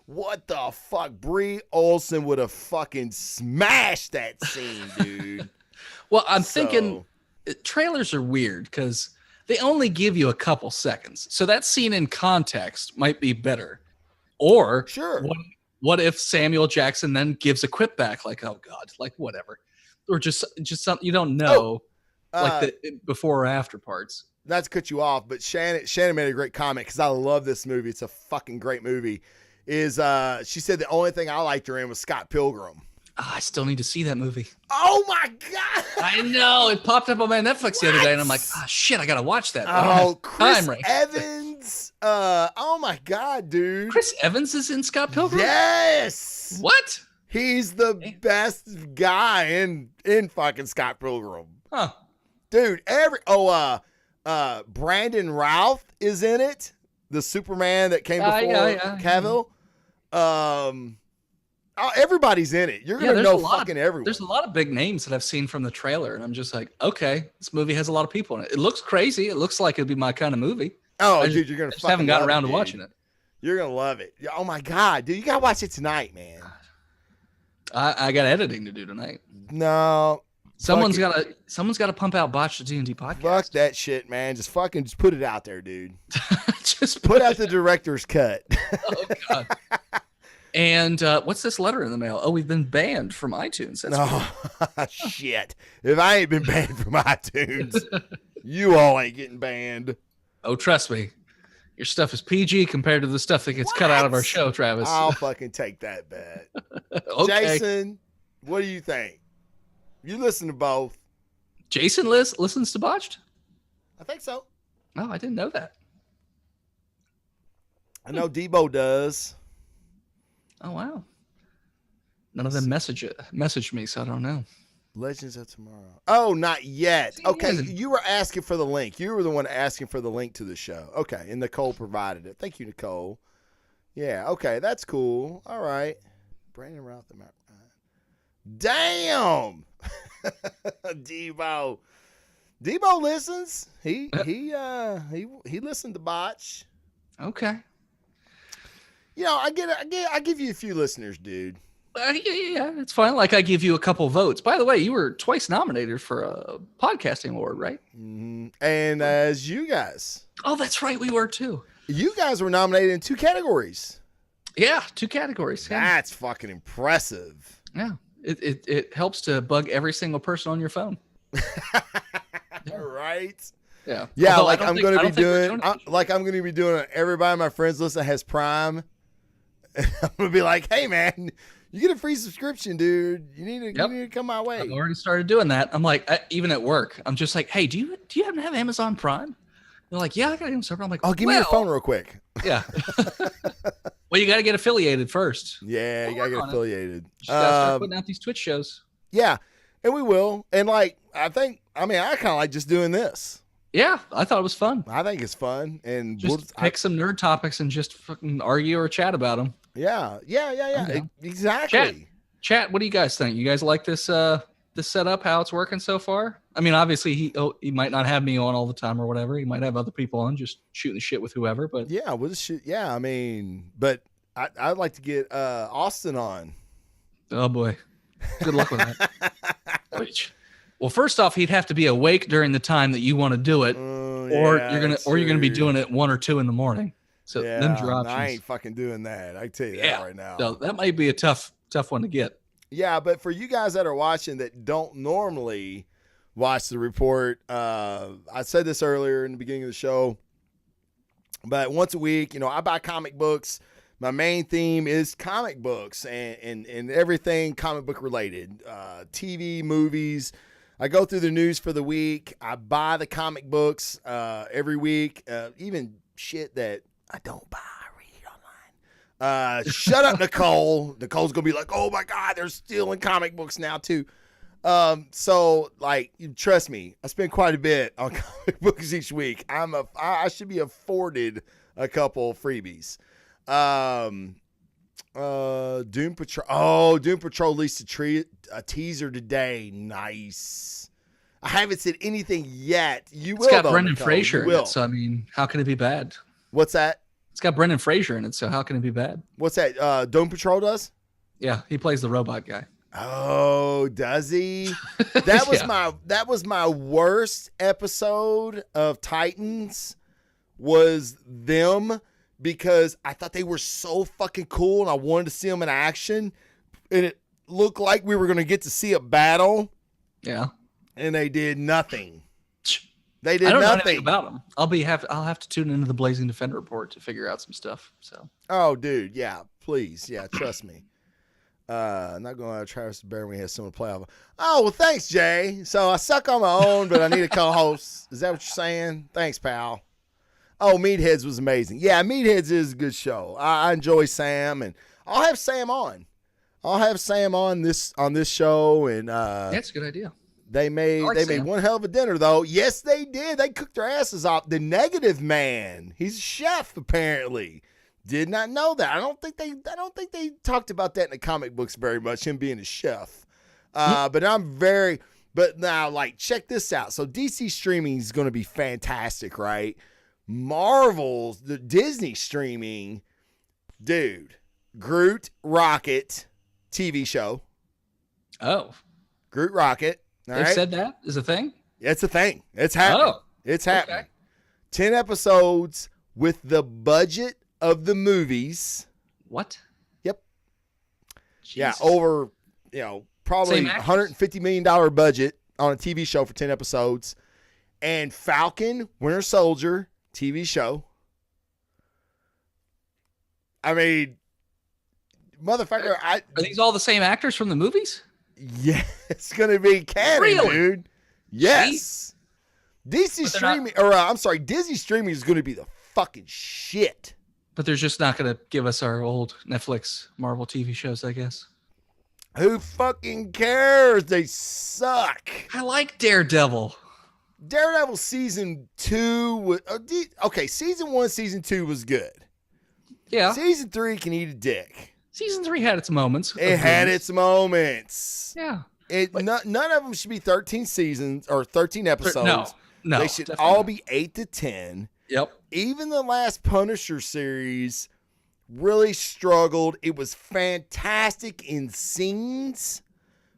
what the fuck? Brie Olson would have fucking smashed that scene, dude. Well, I'm thinking trailers are weird because they only give you a couple seconds. So that scene in context might be better. Or what if Samuel Jackson then gives a quip back like, oh God, whatever. Or just something you don't know, the before or after parts. Not to cut you off, but Shannon made a great comment because I love this movie. It's a fucking great movie. She said the only thing I liked her in was Scott Pilgrim. Oh, I still need to see that movie. Oh my God. I know. It popped up on my Netflix the other day, and I'm like, shit, I got to watch that. Oh, Chris Evans. Oh my God, dude. Chris Evans is in Scott Pilgrim? Yes. What? He's the best guy in fucking Scott Pilgrim. Huh. Dude, Brandon Routh is in it. The Superman that came before Cavill. Everybody's in it. You're going to know fucking everyone. There's a lot of big names that I've seen from the trailer, and I'm just like, okay, this movie has a lot of people in it. It looks crazy. It looks like it'd be my kind of movie. Oh, dude, you're going to fucking haven't gotten around to watching it. You're going to love it. Oh, my God. Dude, you got to watch it tonight, man. I got editing to do tonight. No. Someone's got to pump out Botched D&D podcast. Fuck that shit, man. Just put it out there, dude. Just put out the director's cut. Oh, God. And what's this letter in the mail? Oh, we've been banned from iTunes. That's shit. If I ain't been banned from iTunes, you all ain't getting banned. Oh, trust me. Your stuff is PG compared to the stuff that gets cut out of our show, Travis. I'll fucking take that bet. Okay. Jason, what do you think? You listen to both. Jason listens to Botched? I think so. Oh, I didn't know that. I know Debo does. Oh, wow. None of them messaged me, so I don't know. Legends of Tomorrow. Oh, not yet. See, okay, you were asking for the link. You were the one asking for the link to the show. Okay, and Nicole provided it. Thank you, Nicole. Yeah, okay, that's cool. All right. Brandon Routh. Damn. Debo listens. He listened to Botch. Okay. You know, I give you a few listeners, dude. Yeah, it's fine. Like I give you a couple votes. By the way, you were twice nominated for a podcasting award, right? Mm-hmm. And as you guys. Oh, that's right. We were too. You guys were nominated in 2 categories. Yeah, 2 categories. Yeah. That's fucking impressive. Yeah. It helps to bug every single person on your phone. Right? Yeah. Yeah, although like I'm going to be doing everybody on my friends list that has Prime. I'm going to be like, "Hey man, you get a free subscription, dude. You need to come my way." I've already started doing that. I'm like, even at work, I'm just like, "Hey, do you happen to have Amazon Prime?" They're like, "Yeah, I got Amazon Prime." I'm like, "Oh, give me your phone real quick." Yeah. Well, you got to get affiliated first. Yeah, you got to get affiliated. You got to start putting out these Twitch shows. Yeah, and we will. And like, I kind of like just doing this. Yeah, I thought it was fun. I think it's fun, and just pick some nerd topics and just fucking argue or chat about them. Yeah. Exactly. Chat. What do you guys think? You guys like this setup? How it's working so far? I mean, obviously he might not have me on all the time or whatever. He might have other people on, just shooting the shit with whoever. But yeah, we'll just shoot. Yeah, I mean, but I'd like to get Austin on. Oh boy, good luck with that. Well, first off, he'd have to be awake during the time that you want to do it, or you're gonna be doing it at 1 or 2 in the morning. So them's your options. I ain't fucking doing that. I tell you that right now. So that might be a tough one to get. Yeah, but for you guys that are watching that don't normally watch the report, I said this earlier in the beginning of the show, but once a week, I buy comic books. My main theme is comic books and everything comic book related, TV, movies. I go through the news for the week. I buy the comic books every week, even shit that I don't buy. I read it online. Shut up, Nicole. Nicole's going to be like, "Oh, my God, they're stealing comic books now, too." So, like, trust me, I spend quite a bit on comic books each week. I should be afforded a couple freebies. Doom Patrol. Oh, Doom Patrol released a teaser today. Nice. I haven't said anything yet. It's got Brendan Fraser in it, so I mean, how can it be bad? What's that? It's got Brendan Fraser in it, so how can it be bad? What's that? Doom Patrol does? Yeah, he plays the robot guy. Oh, does he? That was my worst episode of Titans. Was them. Because I thought they were so fucking cool and I wanted to see them in action. And it looked like we were going to get to see a battle. Yeah. And they did nothing. They did I don't nothing. know anything about them. I'll have to tune into the Blazing Defender report to figure out some stuff. So. Oh, dude. Yeah. Please. Yeah. Trust me. Not going to Travis Bear when he has someone to play off. Oh, well, thanks, Jay. So I suck on my own, but I need a co-host. Is that what you're saying? Thanks, pal. Oh, Meatheads was amazing. Yeah, Meatheads is a good show. I enjoy Sam, and I'll have Sam on. This show, and That's a good idea. They made one hell of a dinner, though. Yes, they did. They cooked their asses off. The Negative Man, he's a chef apparently. Did not know that. I don't think they talked about that in the comic books very much. Him being a chef, but now, like, check this out. So DC streaming is going to be fantastic, right? Marvel's the Disney streaming, dude. Groot Rocket TV show. Oh, Groot Rocket. They've said that is a thing? It's a thing. It's happening. Oh, it's happening. Okay. 10 episodes with the budget of the movies. What? Yep. Jesus. Yeah, over, probably $150 million budget on a TV show for 10 episodes. And Falcon, Winter Soldier TV show. I mean, motherfucker. Are these all the same actors from the movies? Yeah, it's going to be canon, dude. Yes. DC streaming, Disney streaming is going to be the fucking shit. But they're just not going to give us our old Netflix Marvel TV shows, I guess. Who fucking cares? They suck. I like Daredevil. Daredevil season 2 was season 1, season 2 was good. Yeah. Season 3 can eat a dick. Season 3 had its moments. It had its moments. Yeah. None of them should be 13 seasons or 13 episodes. No. They should all be 8 to 10. Yep. Even the last Punisher series really struggled. It was fantastic in scenes,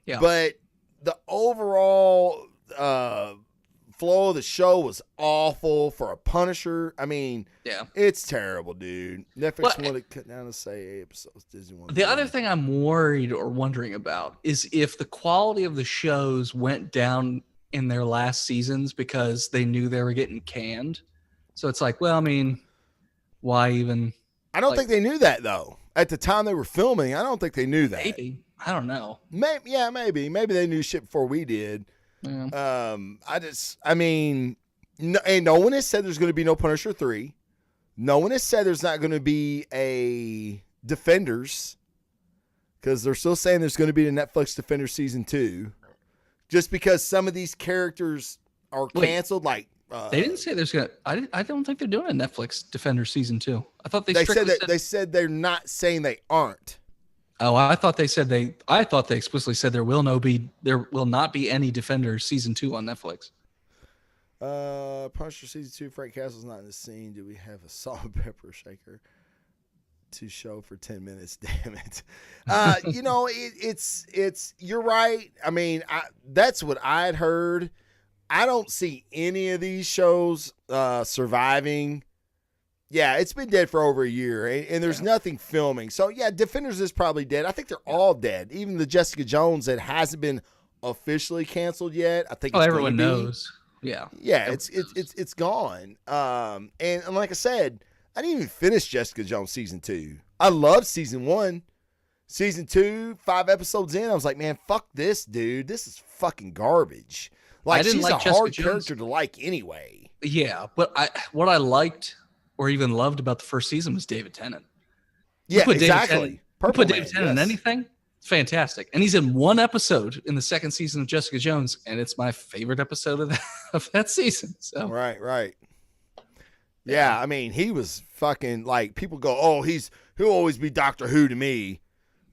but the overall flow of the show was awful for a Punisher. I mean, it's terrible, dude. Netflix wanted to cut down to say 8 episodes. Disney wanted the other thing I'm worried or wondering about is if the quality of the shows went down in their last seasons because they knew they were getting canned. So it's like, well, I mean, why even? I don't think they knew that, though. At the time they were filming, I don't think they knew that. Maybe. I don't know. Maybe. Maybe they knew shit before we did. Yeah. No one has said there's going to be no Punisher 3. No one has said there's not going to be a Defenders, because they're still saying there's going to be a Netflix Defenders season 2. Just because some of these characters are canceled, they didn't say there's gonna. I don't think they're doing a Netflix Defenders season 2. I thought they said they're not saying they aren't. Oh, I thought they explicitly said there will not be any Defenders season 2 on Netflix. Punisher season 2. Frank Castle's not in the scene. Do we have a salt and pepper shaker to show for 10 minutes? Damn it. It's you're right. I mean, that's what I'd heard. I don't see any of these shows surviving. Yeah, it's been dead for over a year, and there's nothing filming. So, yeah, Defenders is probably dead. I think they're all dead. Even the Jessica Jones that hasn't been officially canceled yet. I think everyone knows. Yeah. Yeah, it's gone. And like I said, I didn't even finish Jessica Jones season 2. I loved season 1. Season 2, 5 episodes in, I was like, man, fuck this, dude. This is fucking garbage. Like, she's a hard character to like anyway. Yeah, but what I liked or even loved about the first season was David Tennant. Yeah, exactly. Put David Tennant in anything, it's fantastic. And he's in one episode in the second season of Jessica Jones, and it's my favorite episode of that season. So Right. Yeah, I mean, he was fucking, like, people go, oh, he'll always be Doctor Who to me.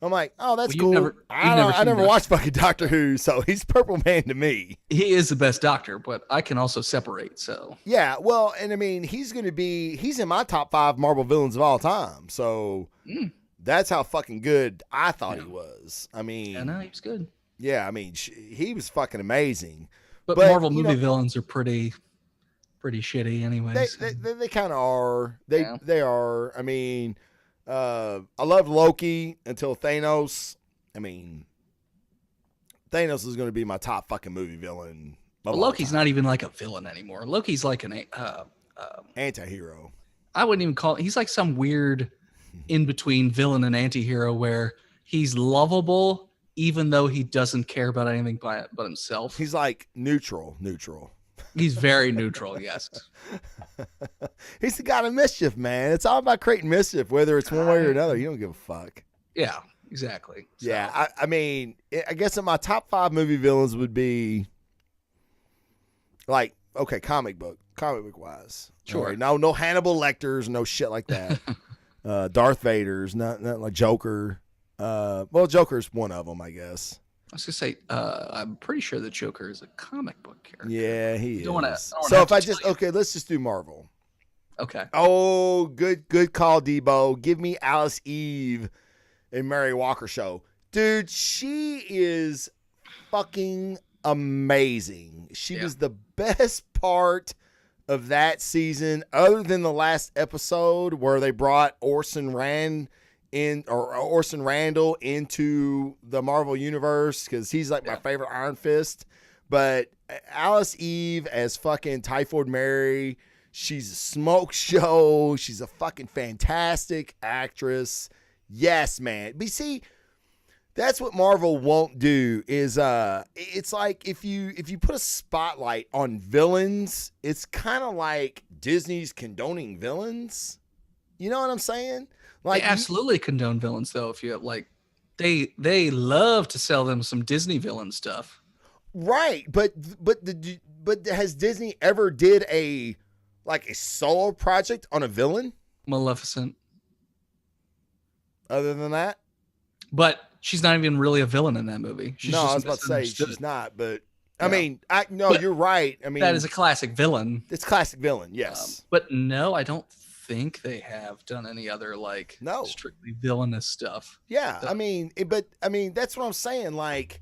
I'm like, oh, that's cool. I never watched fucking Doctor Who, so he's Purple Man to me. He is the best Doctor, but I can also separate. So yeah, well, and I mean, he's in my top 5 Marvel villains of all time. So that's how fucking good I thought he was. I mean, I know he was good. Yeah, I mean, he was fucking amazing. But Marvel movie villains are pretty shitty, anyways. They kind of are. They are. I mean. I loved Loki until Thanos. I mean, Thanos is going to be my top fucking movie villain. Loki's not even like a villain anymore. Loki's like an anti-hero. I wouldn't even call it. He's like some weird in between villain and anti-hero where He's lovable, even though he doesn't care about anything but himself. He's like neutral. He's very neutral, yes. He's the god of mischief, man. It's all about creating mischief, whether it's one way or another. You don't give a fuck. Yeah, exactly. So. Yeah, I mean, I guess in my top 5 movie villains would be like, okay, comic book wise. Sure. Right, no Hannibal Lecters, no shit like that. Darth Vader's, not like Joker. Well, Joker's one of them, I guess. I was gonna say, I'm pretty sure the Joker is a comic book character. Yeah, he is. So if I just let's just do Marvel. Okay. Oh, good call, Debo. Give me Alice Eve in Mary Walker Show, dude. She is fucking amazing. She was the best part of that season, other than the last episode where they brought Orson Randall into the Marvel universe, because he's like my favorite Iron Fist. But Alice Eve as fucking Typhoid Mary, she's a smoke show. She's a fucking fantastic actress. Yes, man. But see, that's what Marvel won't do is it's like if you put a spotlight on villains, it's kind of like Disney's condoning villains. You know what I'm saying? Like, they absolutely condone villains, though. If you have, like, they love to sell them some Disney villain stuff, right? But has Disney ever did a solo project on a villain? Maleficent. Other than that, but she's not even really a villain in that movie. I was about to say she's not, but I mean, you're right. I mean, that is a classic villain. It's classic villain, yes. But no, I don't think they have done any other strictly villainous stuff. Yeah, I mean, that's what I'm saying. Like,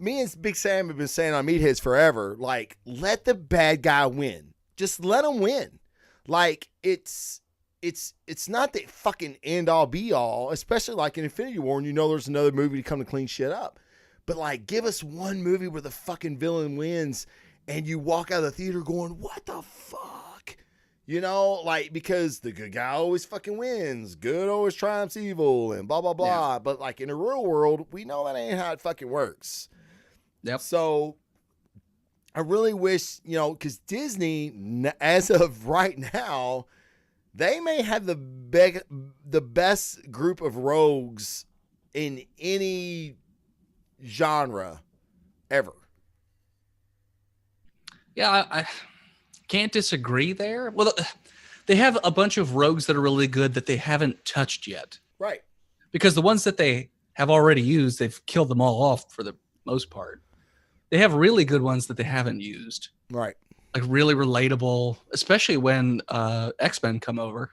me and Big Sam have been saying on Meatheads forever. Like, let the bad guy win. Just let him win. Like, it's not the fucking end all be all, especially like in Infinity War, and you know there's another movie to come to clean shit up. But like, give us one movie where the fucking villain wins, and you walk out of the theater going, "What the fuck?" You know, like, because the good guy always fucking wins. Good always triumphs evil and blah, blah, blah. Yeah. But, like, in the real world, we know that ain't how it fucking works. Yep. So, I really wish, because Disney, as of right now, they may have the best group of rogues in any genre ever. Yeah, I can't disagree there. Well, they have a bunch of rogues that are really good that they haven't touched yet. Right. Because the ones that they have already used, they've killed them all off for the most part. They have really good ones that they haven't used. Right. Like really relatable, especially when X-Men come over.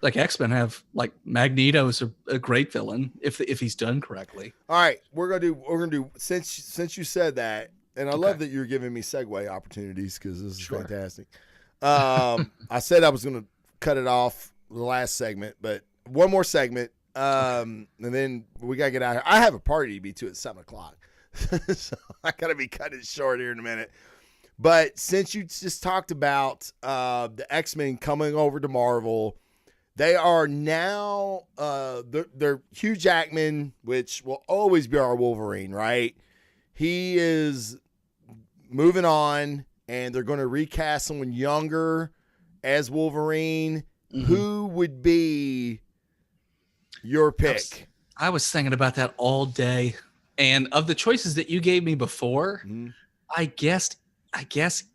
Like X-Men have, like, Magneto's a great villain if he's done correctly. All right, we're gonna do since you said that. And I love that you're giving me segue opportunities, because this is fantastic. I said I was going to cut it off the last segment, but one more segment, and then we got to get out of here. I have a party to be to at 7 o'clock, so I got to be cutting it short here in a minute. But since you just talked about the X-Men coming over to Marvel, they are now they're Hugh Jackman, which will always be our Wolverine, right? He is moving on, and they're going to recast someone younger as Wolverine. Mm-hmm. Who would be your pick? I was thinking about that all day. And of the choices that you gave me before, I guess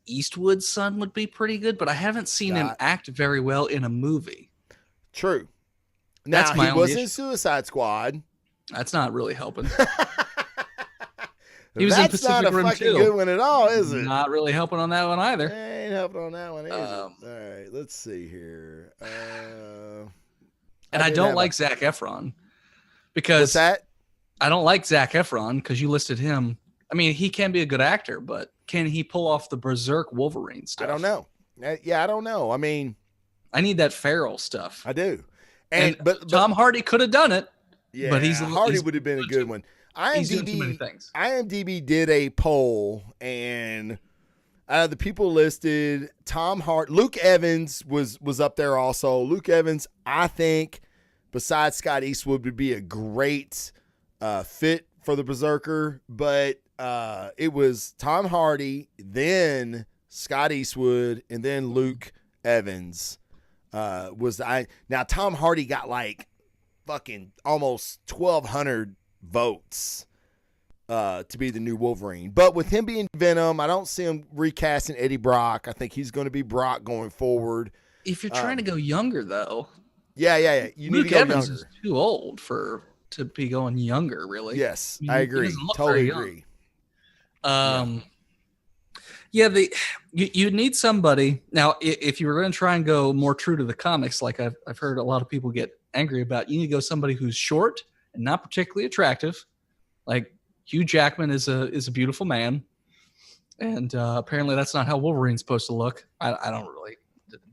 Eastwood's son would be pretty good, but I haven't seen him act very well in a movie. True. Now, he was in Suicide Squad. That's not really helping. He was in Pacific Rim 2. That's not a fucking good one at all, is it? Not really helping on that one either. Ain't helping on that one either. All right, let's see here. And I don't like Zac Efron. Because what's that? I don't like Zac Efron because you listed him. I mean, he can be a good actor, but can he pull off the Berserk Wolverine stuff? I don't know. Yeah, I don't know. I mean, I need that feral stuff. I do. But Tom Hardy could have done it. Yeah, but Hardy would have been a good one. IMDb did a poll, and out of the people listed, Luke Evans was up there also. Luke Evans, I think, besides Scott Eastwood would be a great fit for the Berserker, but it was Tom Hardy, then Scott Eastwood, and then Luke Evans now Tom Hardy got like fucking almost 1,200 votes to be the new Wolverine. But with him being Venom, I don't see him recasting Eddie Brock. I think he's going to be Brock going forward. If you're trying to go younger, though. Yeah. You Luke need to go Evans younger. is too old to be going younger, really. Yes, I mean, I agree. Totally agree. You need somebody. Now, if you were going to try and go more true to the comics, like I've heard a lot of people get angry about, you need to go somebody who's short and not particularly attractive. Like Hugh Jackman is a beautiful man, and apparently that's not how Wolverine's supposed to look. I don't really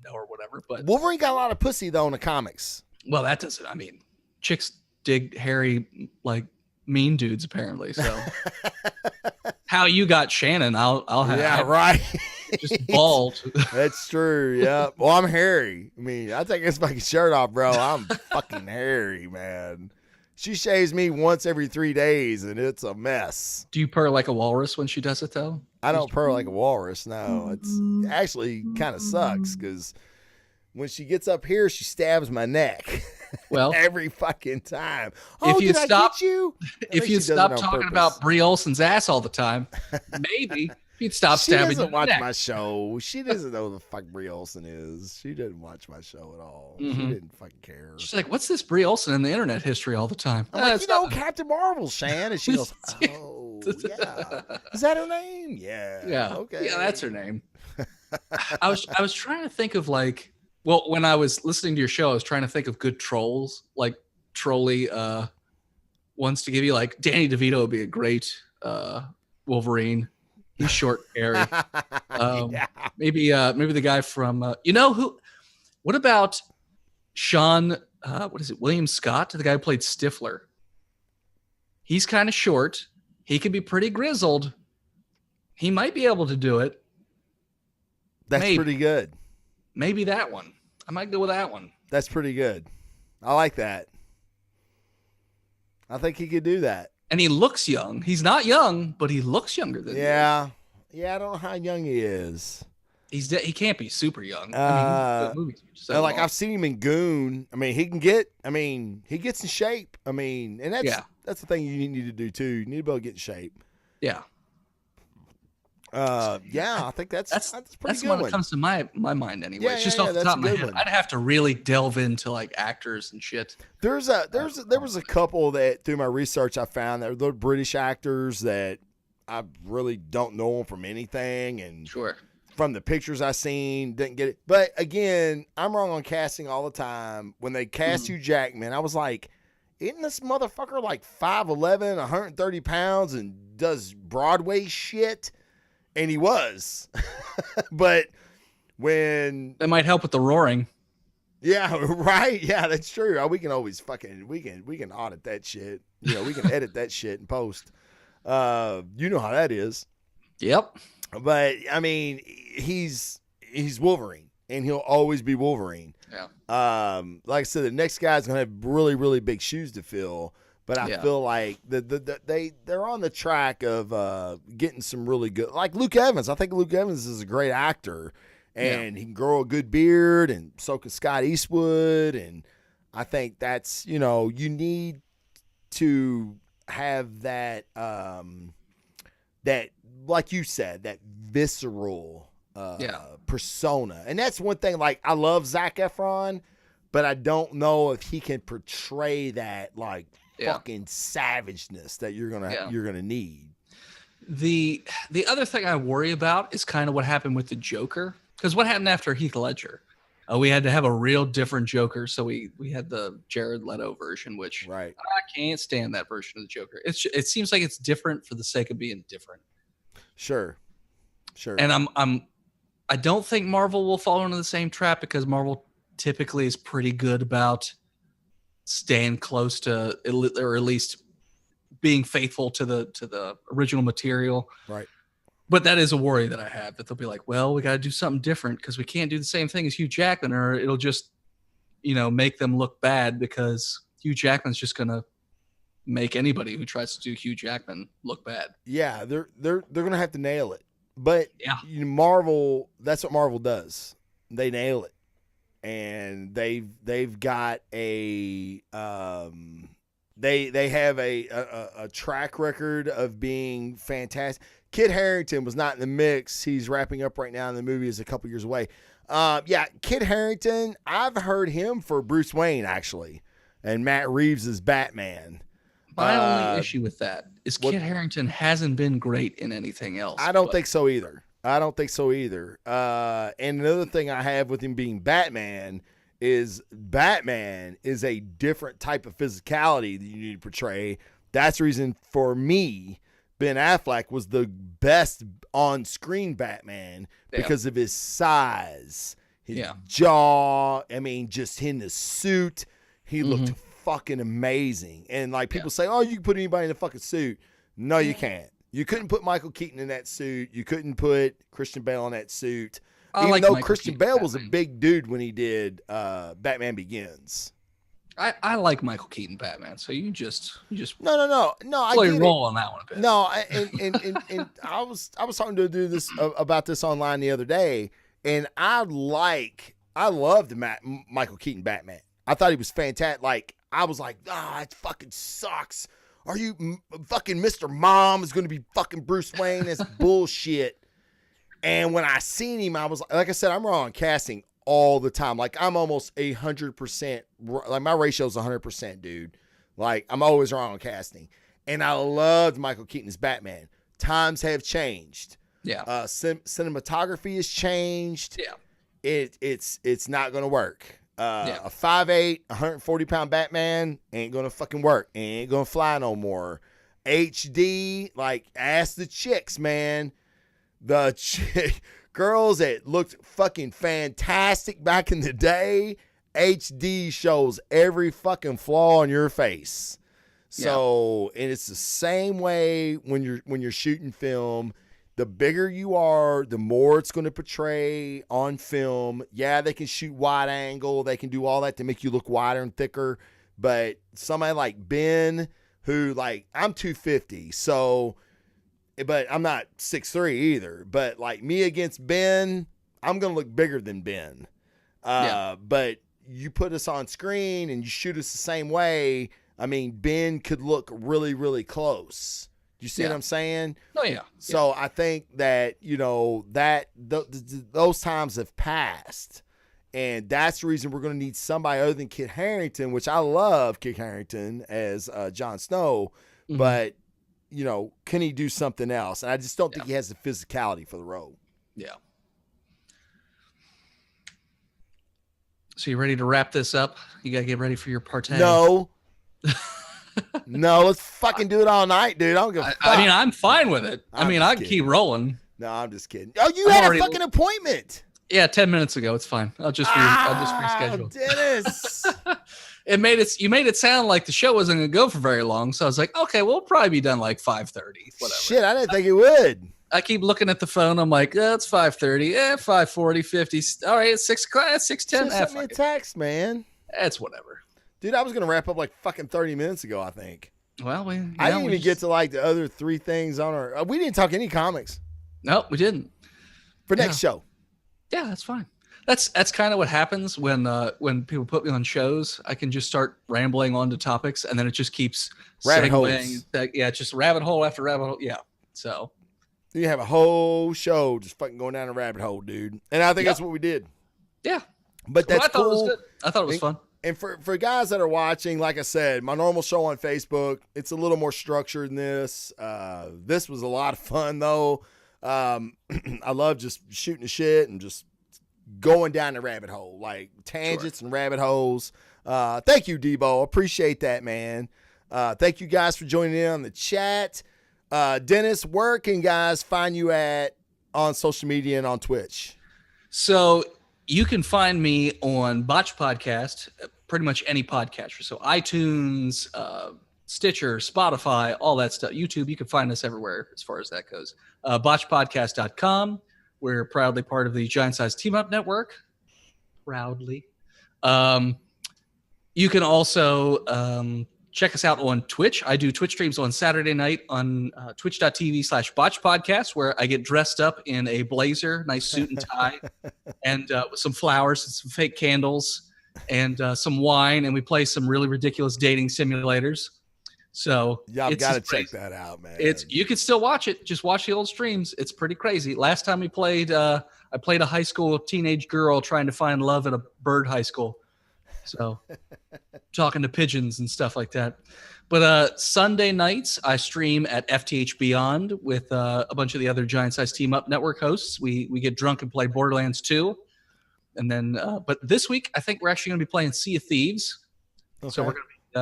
know or whatever, but Wolverine got a lot of pussy though in the comics. Well, that doesn't. I mean, chicks dig hairy like mean dudes apparently. So how you got Shannon? I'll have. Yeah, right. Just bald. That's true. Yeah. Well, I'm hairy. I mean, I take this fucking shirt off, bro. I'm fucking hairy, man. She shaves me once every 3 days, and it's a mess. Do you purr like a walrus when she does it, though? I don't purr like a walrus. No, it's actually kind of sucks because when she gets up here, she stabs my neck. Well, every fucking time. If you stop, if you stop talking about Brie Olson's ass all the time, maybe you'd stop stabbing. She doesn't watch my show. She doesn't know who the fuck Brie Olson is. She didn't watch my show at all. Mm-hmm. She didn't fucking care. She's like, "What's this Brie Olson in the internet history all the time?" I'm like, Captain Marvel, Shan, and she goes, "Oh, yeah, is that her name? Yeah, okay, yeah, that's her name." I was trying to think of like. Well, when I was listening to your show, I was trying to think of good trolls, like trolly ones to give you. Like Danny DeVito would be a great Wolverine. He's short, hairy. Maybe the guy from who? What about Sean? William Scott, the guy who played Stifler. He's kind of short. He could be pretty grizzled. He might be able to do it. That's pretty good. Maybe that one. I might go with that one. That's pretty good. I like that. I think he could do that. And he looks young. He's not young, but he looks younger than Yeah, I don't know how young he is. He can't be super young. I've seen him in Goon. I mean, he gets in shape. I mean, and that's the thing you need to do too. You need to be able to get in shape. Yeah. I think that's pretty that's good one one. that comes to my mind anyway. It's just off the top of my head. I'd have to really delve into like actors and shit. There was a couple that through my research I found that they're British actors that I really don't know them from anything, and sure from the pictures I seen didn't get it. But again, I'm wrong on casting all the time. When they cast Hugh Jackman, I was like, isn't this motherfucker like 5'11", 130 pounds, and does Broadway shit? And he was, but when that might help with the roaring. Yeah, right. Yeah, that's true. We can always we can audit that shit. We can edit that shit and post. You know how that is. Yep. But I mean, he's Wolverine, and he'll always be Wolverine. Yeah. Like I said, the next guy's gonna have really, really big shoes to fill. But I feel like they're on the track of getting some really good, like Luke Evans. I think Luke Evans is a great actor, and he can grow a good beard, and so can Scott Eastwood. And I think that's you need to have that that, like you said, that visceral persona. And that's one thing. Like I love Zac Efron, but I don't know if he can portray that like fucking savageness that you're gonna need. The other thing I worry about is kind of what happened with the Joker, because what happened after Heath Ledger? We had to have a real different Joker, so we had the Jared Leto version, which I can't stand that version of the Joker. It seems like it's different for the sake of being different. Sure. And I don't think Marvel will fall into the same trap, because Marvel typically is pretty good about staying close to, or at least being faithful to the original material. Right. But that is a worry that I have, that they'll be like, well, we got to do something different because we can't do the same thing as Hugh Jackman, or it'll just make them look bad, because Hugh Jackman's just gonna make anybody who tries to do Hugh Jackman look bad. Yeah, they're gonna have to nail it. But Yeah. Marvel, that's what Marvel does. They nail it, and they've got a they have a track record of being fantastic. Kit Harington was not in the mix. He's wrapping up right now, and the movie is a couple years away. Kit Harington, I've heard him for Bruce Wayne, actually, and Matt Reeves is Batman. My only issue with that is Kit Harington hasn't been great in anything else. I don't think so either. And another thing I have with him being Batman is a different type of physicality that you need to portray. That's the reason for me, Ben Affleck was the best on-screen Batman because of his size, his jaw. I mean, just in the suit, he looked fucking amazing. And like people say, oh, you can put anybody in a fucking suit. No, you can't. You couldn't put Michael Keaton in that suit. You couldn't put Christian Bale in that suit. Even though Christian Bale was a big dude when he did Batman Begins. I like Michael Keaton Batman, so you just no. I play get roll on that one a bit. No, and I was talking to do this about this online the other day, and I loved Michael Keaton Batman. I thought he was fantastic. Like I was like, it fucking sucks. Are you fucking Mr. Mom is going to be fucking Bruce Wayne? That's bullshit. And when I seen him, I was like I said, I'm wrong on casting all the time. Like I'm almost 100%. Like my ratio is 100%, dude. Like I'm always wrong on casting. And I loved Michael Keaton's Batman. Times have changed. Yeah. Cinematography has changed. Yeah. It's not going to work. A 5'8", 140-pound Batman ain't going to fucking work. Ain't going to fly no more. HD, like ask the chicks, man. The girls that looked fucking fantastic back in the day, HD shows every fucking flaw on your face. So, and it's the same way when you're shooting film. The bigger you are, the more it's going to portray on film. Yeah, they can shoot wide angle. They can do all that to make you look wider and thicker. But somebody like Ben, who like, I'm 250, so, but I'm not 6'3" either. But like me against Ben, I'm going to look bigger than Ben. But you put us on screen and you shoot us the same way, I mean, Ben could look really, really close. You see what I'm saying? Oh, yeah. So I think that, that those times have passed. And that's the reason we're going to need somebody other than Kit Harington, which I love Kit Harington as Jon Snow. Mm-hmm. But, can he do something else? And I just don't think he has the physicality for the role. Yeah. So you ready to wrap this up? You got to get ready for your partay. No. No, let's fucking do it all night, dude. I don't give a fuck. I mean, I'm fine with it. I can keep rolling. No, I'm just kidding. Oh, you had a fucking appointment. Yeah, 10 minutes ago. It's fine. I'll just reschedule. Dennis. You made it sound like the show wasn't going to go for very long. So I was like, okay, we'll probably be done like 5:30. Whatever. Shit, I didn't think it would. I keep looking at the phone. I'm like, it's 5:30. 5:40, 50. All right, it's 6 o'clock. It's 6:10. Send me a text, man. It's whatever. Dude, I was going to wrap up like fucking 30 minutes ago, I think. Well, I didn't even get to like the other 3 things on our... we didn't talk any comics. No, we didn't. For next show. Yeah, that's fine. That's kind of what happens when people put me on shows. I can just start rambling onto topics, and then it just keeps rabbit holes. Yeah, just rabbit hole after rabbit hole. Yeah, so... You have a whole show just fucking going down a rabbit hole, dude. And I think that's what we did. Yeah. But that's cool. It was good. I thought it was fun. And for guys that are watching, like I said, my normal show on Facebook, it's a little more structured than this. This was a lot of fun, though. I love just shooting the shit and just going down the rabbit hole, like tangents and rabbit holes. Thank you, Debo. Appreciate that, man. Thank you guys for joining in on the chat. Dennis, where can guys find you on social media and on Twitch? So you can find me on Botched Podcast, pretty much any podcatcher. So iTunes, Stitcher, Spotify, all that stuff. YouTube, you can find us everywhere as far as that goes. Botchedpodcast.com. We're proudly part of the Giant Size Team Up Network. Proudly. You can also check us out on Twitch. I do Twitch streams on Saturday night on twitch.tv/Botched Podcast, where I get dressed up in a blazer, nice suit and tie, and with some flowers and some fake candles and some wine, and we play some really ridiculous dating simulators. So y'all got to check that out, man. You can still watch it. Just watch the old streams. It's pretty crazy. Last time we played, I played a high school teenage girl trying to find love at a bird high school. So talking to pigeons and stuff like that. But Sunday nights, I stream at FTH Beyond with a bunch of the other Giant Size Team Up Network hosts. We get drunk and play Borderlands 2. And then, but this week, I think we're actually going to be playing Sea of Thieves. Okay. So we're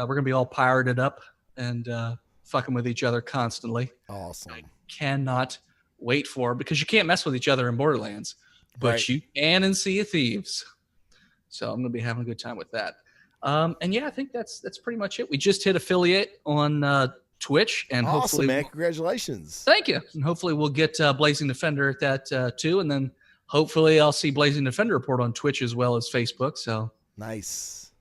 gonna be all pirated up and fucking with each other constantly. Awesome. I cannot wait for, because you can't mess with each other in Borderlands, but you can in Sea of Thieves. So I'm going to be having a good time with that. And yeah, I think that's pretty much it. We just hit affiliate on Twitch, and awesome, hopefully, man, congratulations. Thank you. And hopefully we'll get Blazing Defender at that too. And then hopefully I'll see Blazing Defender report on Twitch as well as Facebook. So nice.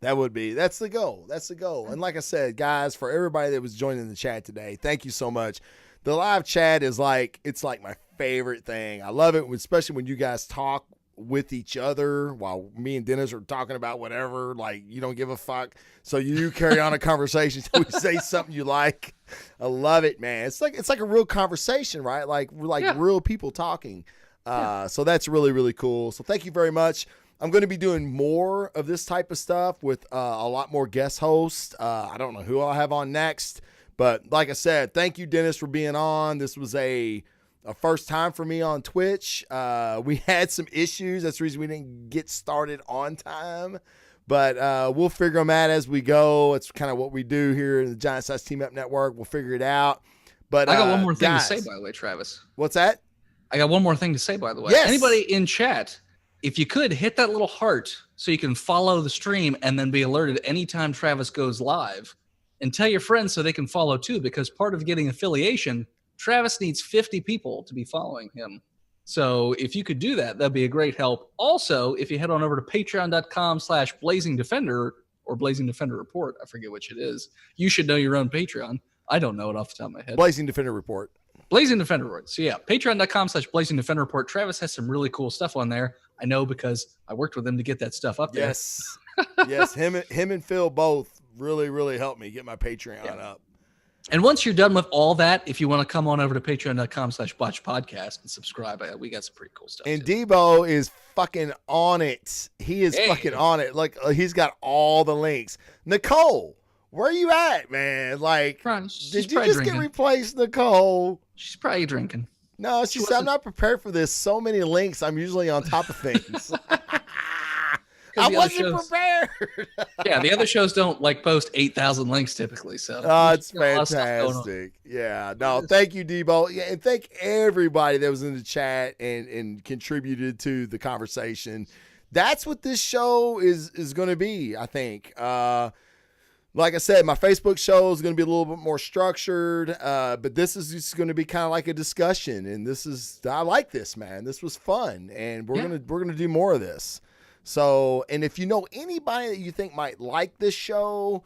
That's the goal. That's the goal. And like I said, guys, for everybody that was joining the chat today, thank you so much. The live chat is it's like my favorite thing. I love it, especially when you guys talk with each other while me and Dennis are talking about whatever, like you don't give a fuck. So you carry on a conversation till we say something you like. I love it, man. It's like a real conversation, right? Like we're like real people talking. So that's really, really cool. So thank you very much. I'm going to be doing more of this type of stuff with a lot more guest hosts. I don't know who I'll have on next, but like I said, thank you, Dennis, for being on. This was a first time for me on Twitch. We had some issues. That's the reason we didn't get started on time, but we'll figure them out as we go. It's kind of what we do here in the Giant Size Team Up Network. We'll figure it out. But I got one more thing to say, by the way, Travis. What's that? I got one more thing to say, by the way. Yes. Anybody in chat, if you could hit that little heart so you can follow the stream and then be alerted anytime Travis goes live, and tell your friends so they can follow too, because part of getting affiliation, Travis needs 50 people to be following him. So if you could do that, that'd be a great help. Also, if you head on over to patreon.com/Blazing Defender or Blazing Defender Report, I forget which it is. You should know your own Patreon. I don't know it off the top of my head. Blazing Defender Report. Blazing Defender Report. So yeah, patreon.com/Blazing Defender Report. Travis has some really cool stuff on there. I know because I worked with him to get that stuff up there. Yes. Yes. Him and Phil both really, really helped me get my Patreon up. And once you're done with all that, if you want to come on over to patreon.com/Botched Podcast and subscribe, we got some pretty cool stuff. And Debo is fucking on it. He is fucking on it. Like he's got all the links. Nicole, where are you at, man? Like, did you just get replaced, Nicole? She's probably drinking. No, she said, I'm not prepared for this. So many links. I'm usually on top of things. I wasn't prepared. Yeah, the other shows don't post 8,000 links typically. So it's fantastic. Yeah, no, thank you, Debo. Yeah, and thank everybody that was in the chat and contributed to the conversation. That's what this show is going to be, I think. Like I said, my Facebook show is going to be a little bit more structured, but this is just going to be kind of like a discussion. And I like this, man. This was fun, and we're gonna do more of this. So, and if you know anybody that you think might like this show,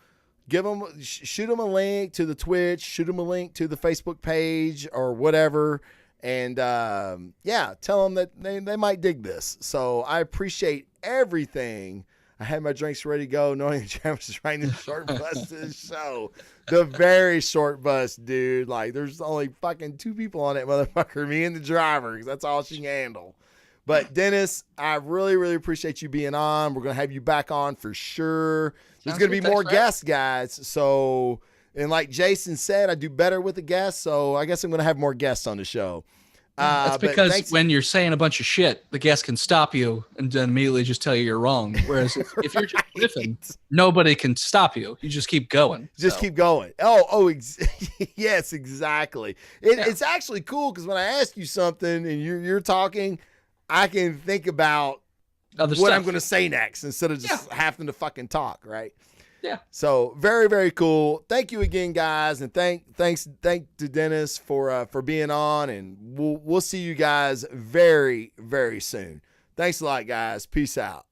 shoot them a link to the Twitch, shoot them a link to the Facebook page or whatever. And tell them that they might dig this. So I appreciate everything. I had my drinks ready to go, knowing that Travis is writing the short bus to the show. The very short bus, dude. Like, there's only fucking 2 people on that motherfucker, me and the driver, because that's all she can handle. But Dennis, I really, really appreciate you being on. We're going to have you back on for sure. There's going to be more guests, guys. So, and like Jason said, I do better with the guests. So I guess I'm going to have more guests on the show. That's because when you're saying a bunch of shit, the guest can stop you and then immediately just tell you you're wrong. Whereas if you're just riffing, nobody can stop you. You just keep going. Keep going. Yes, exactly. It's actually cool because when I ask you something and you're talking, I can think about what I'm going to say next instead of just having to fucking talk, right? Yeah. So very, very cool. Thank you again, guys, and thanks to Dennis for being on, and we'll see you guys very, very soon. Thanks a lot, guys. Peace out.